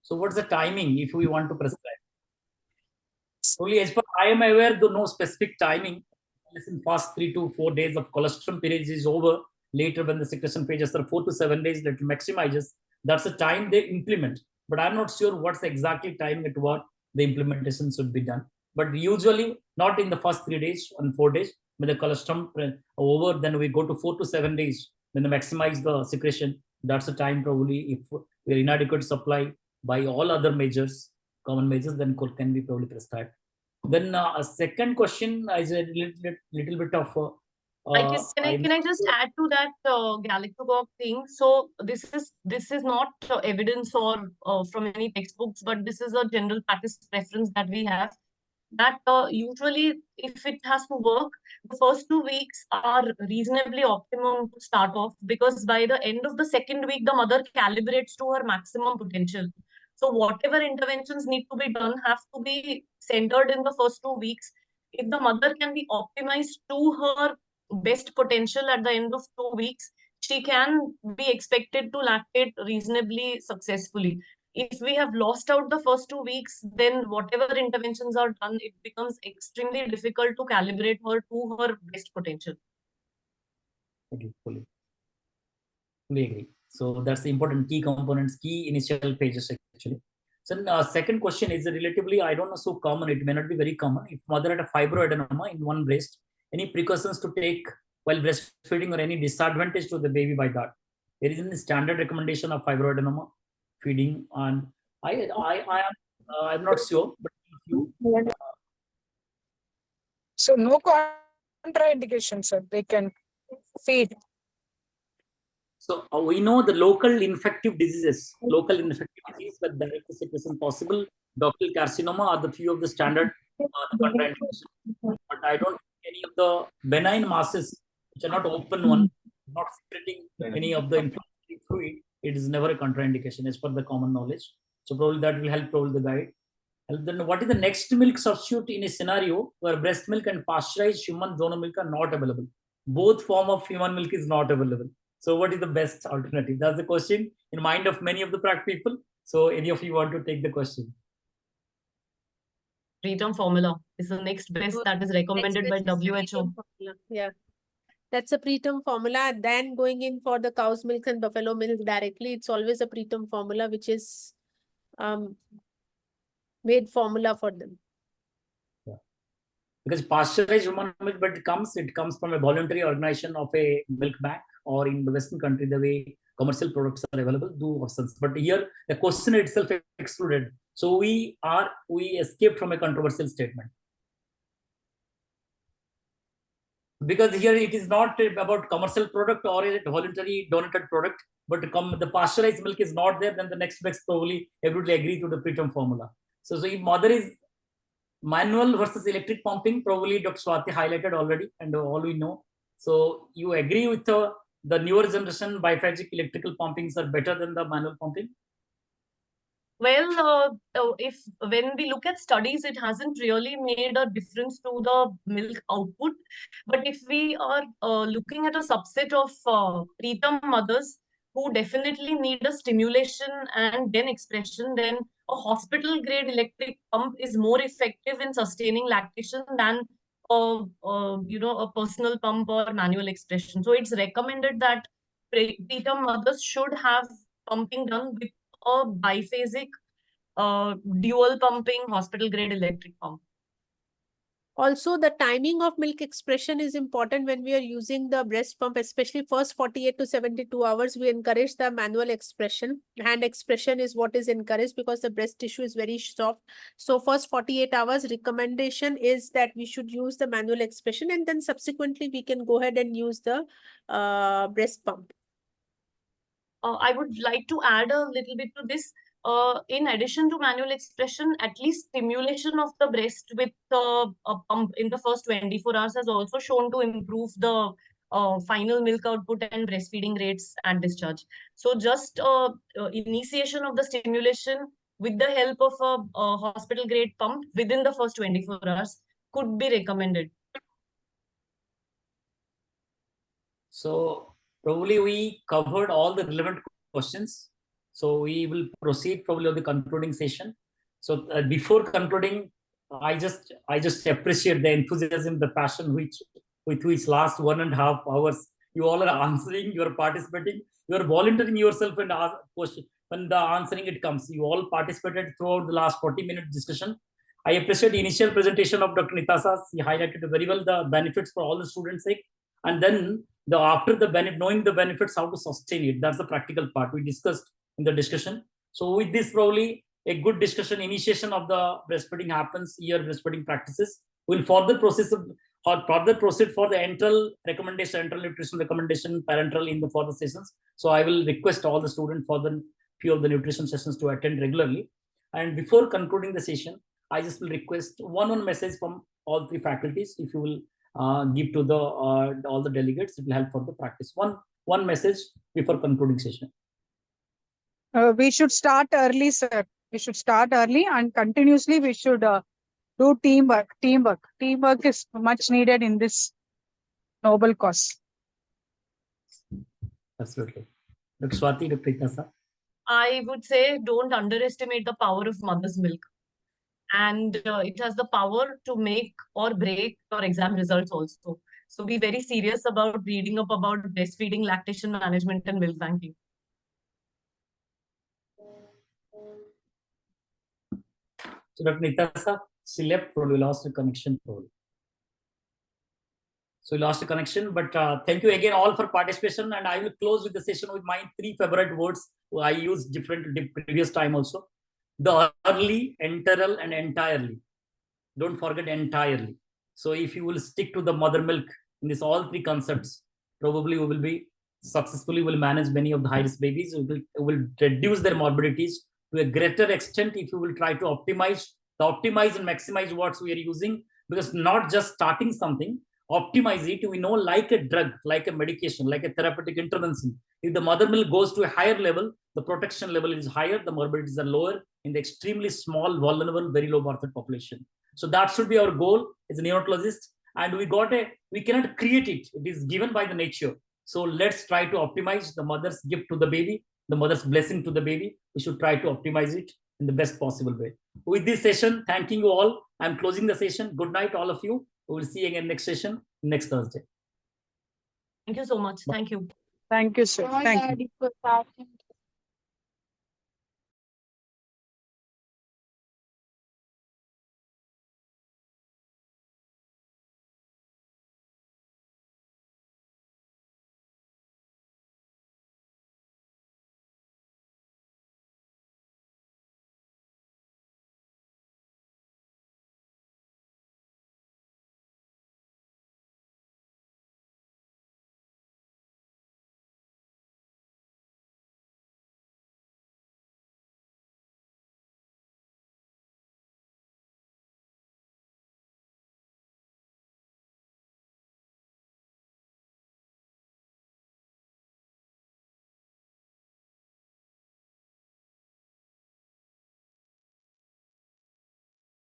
So what's the timing if we want to prescribe? Only as far I am aware, though no specific timing. In past 3 to 4 days of colostrum period is over. Later, when the secretion phases are 4 to 7 days, that maximizes. That's the time they implement. But I'm not sure what's the exactly time at what the implementation should be done. But usually not in the first 3 days and 4 days. When the colostrum over, then we go to 4 to 7 days. When they maximize the secretion, that's the time probably if we're inadequate supply by all other measures, common measures, then can be probably prescribed. Then a second question is a little bit of. Can I just add to that galactogog thing? So this is not evidence or from any textbooks, but this is a general practice preference that we have. That usually, if it has to work, the first 2 weeks are reasonably optimum to start off, because by the end of the second week, the mother calibrates to her maximum potential. So whatever interventions need to be done have to be centered in the first 2 weeks. If the mother can be optimized to her best potential at the end of 2 weeks, she can be expected to lactate reasonably successfully. If we have lost out the first 2 weeks, then whatever interventions are done, it becomes extremely difficult to calibrate her to her best potential. Fully agree. So that's the important key components, key initial pages actually. So second question is relatively, I don't know, so common. It may not be very common. If mother had a fibroadenoma in one breast, any precautions to take while breastfeeding or any disadvantage to the baby by that? There is a standard recommendation of fibroadenoma feeding, and I'm not sure, but you. So no contraindication, sir. They can feed. So we know the local infective diseases with direct secretion possible, ductal carcinoma are the few of the standard contraindications. But I don't think any of the benign masses, which are not open one, not secreting any of the inflammatory fluid, it is never a contraindication as per the common knowledge. So probably that will help probably the guide. And then what is the next milk substitute in a scenario where breast milk and pasteurized human donor milk are not available? Both form of human milk is not available. So what is the best alternative? That's the question in mind of many of the people. So any of you want to take the question? Preterm formula is the next best that is recommended by WHO. Yeah. That's a preterm formula. Then going in for the cow's milk and buffalo milk directly, it's always a preterm formula, which is made formula for them. Yeah. Because pasteurized human milk, but it comes from a voluntary organization of a milk bank, or in the Western country, the way commercial products are available, do substance. But here the question itself is excluded. So we escaped from a controversial statement. Because here it is not about commercial product or a voluntary donated product, but the pasteurized milk is not there, then the next best probably everybody agree to the preterm formula. So if mother is manual versus electric pumping, probably Dr. Swati highlighted already, and all we know. So you agree with the newer generation biphasic electrical pumpings are better than the manual pumping? Well, if when we look at studies, it hasn't really made a difference to the milk output. But if we are looking at a subset of preterm mothers who definitely need a stimulation and then expression, then a hospital grade electric pump is more effective in sustaining lactation than a personal pump or manual expression. So it's recommended that preterm mothers should have pumping done with a biphasic dual pumping hospital grade electric pump. Also, the timing of milk expression is important when we are using the breast pump, especially first 48 to 72 hours. We encourage the manual expression. Hand expression is what is encouraged because the breast tissue is very soft. So first 48 hours recommendation is that we should use the manual expression, and then subsequently we can go ahead and use the breast pump. I would like to add a little bit to this. In addition to manual expression, at least stimulation of the breast with a pump in the first 24 hours has also shown to improve the final milk output and breastfeeding rates at discharge. So just initiation of the stimulation with the help of a hospital grade pump within the first 24 hours could be recommended. So probably we covered all the relevant questions. So we will proceed probably on the concluding session. So before concluding, I just appreciate the enthusiasm, the passion with which last 1.5 hours you all are answering, you are participating, you are volunteering yourself and ask question. When the answering it comes, you all participated throughout the last 40-minute discussion. I appreciate the initial presentation of Dr. Nitasa. She highlighted very well the benefits for all the students' sake. And then after the benefit, knowing the benefits, how to sustain it. That's the practical part we discussed in the discussion. So with this, probably a good discussion, initiation of the breastfeeding happens, year breastfeeding practices. We'll further proceed for the enteral recommendation, enteral nutrition recommendation, parental in the further sessions. So I will request all the students for the few of the nutrition sessions to attend regularly. And before concluding the session, I just will request one message from all three faculties. If you will give to the all the delegates, it will help for the practice. One message before concluding session. We should start early, sir. We should start early and continuously we should do teamwork. Teamwork is much needed in this noble cause. Absolutely. Dr. Swati, Dr. Itasa. I would say don't underestimate the power of mother's milk. And it has the power to make or break your exam results also. So be very serious about reading up about breastfeeding, lactation management, and milk banking. So Dr. Nitasa, she left, probably lost the connection probably. So we lost the connection, but thank you again all for participation. And I will close with the session with my 3 favorite words. I used different previous time also. The early, enteral, and entirely. Don't forget entirely. So if you will stick to the mother milk in this all three concepts, probably we will be successfully will manage many of the high risk babies. We will reduce their morbidities to a greater extent if you will try to optimize and maximize what we are using, because not just starting something, optimize it. We know, like a drug, like a medication, like a therapeutic intervention, if the mother milk goes to a higher level, the protection level is higher, the morbidities are lower in the extremely small, vulnerable, very low birth population. So that should be our goal as a neonatologist. And we cannot create it. It is given by the nature. So let's try to optimize the mother's gift to the baby, the mother's blessing to the baby. We should try to optimize it in the best possible way. With this session, thanking you all. I'm closing the session. Good night, all of you. We will see you again next session, next Thursday. Thank you so much. Thank you. Thank you, sir. Thank you.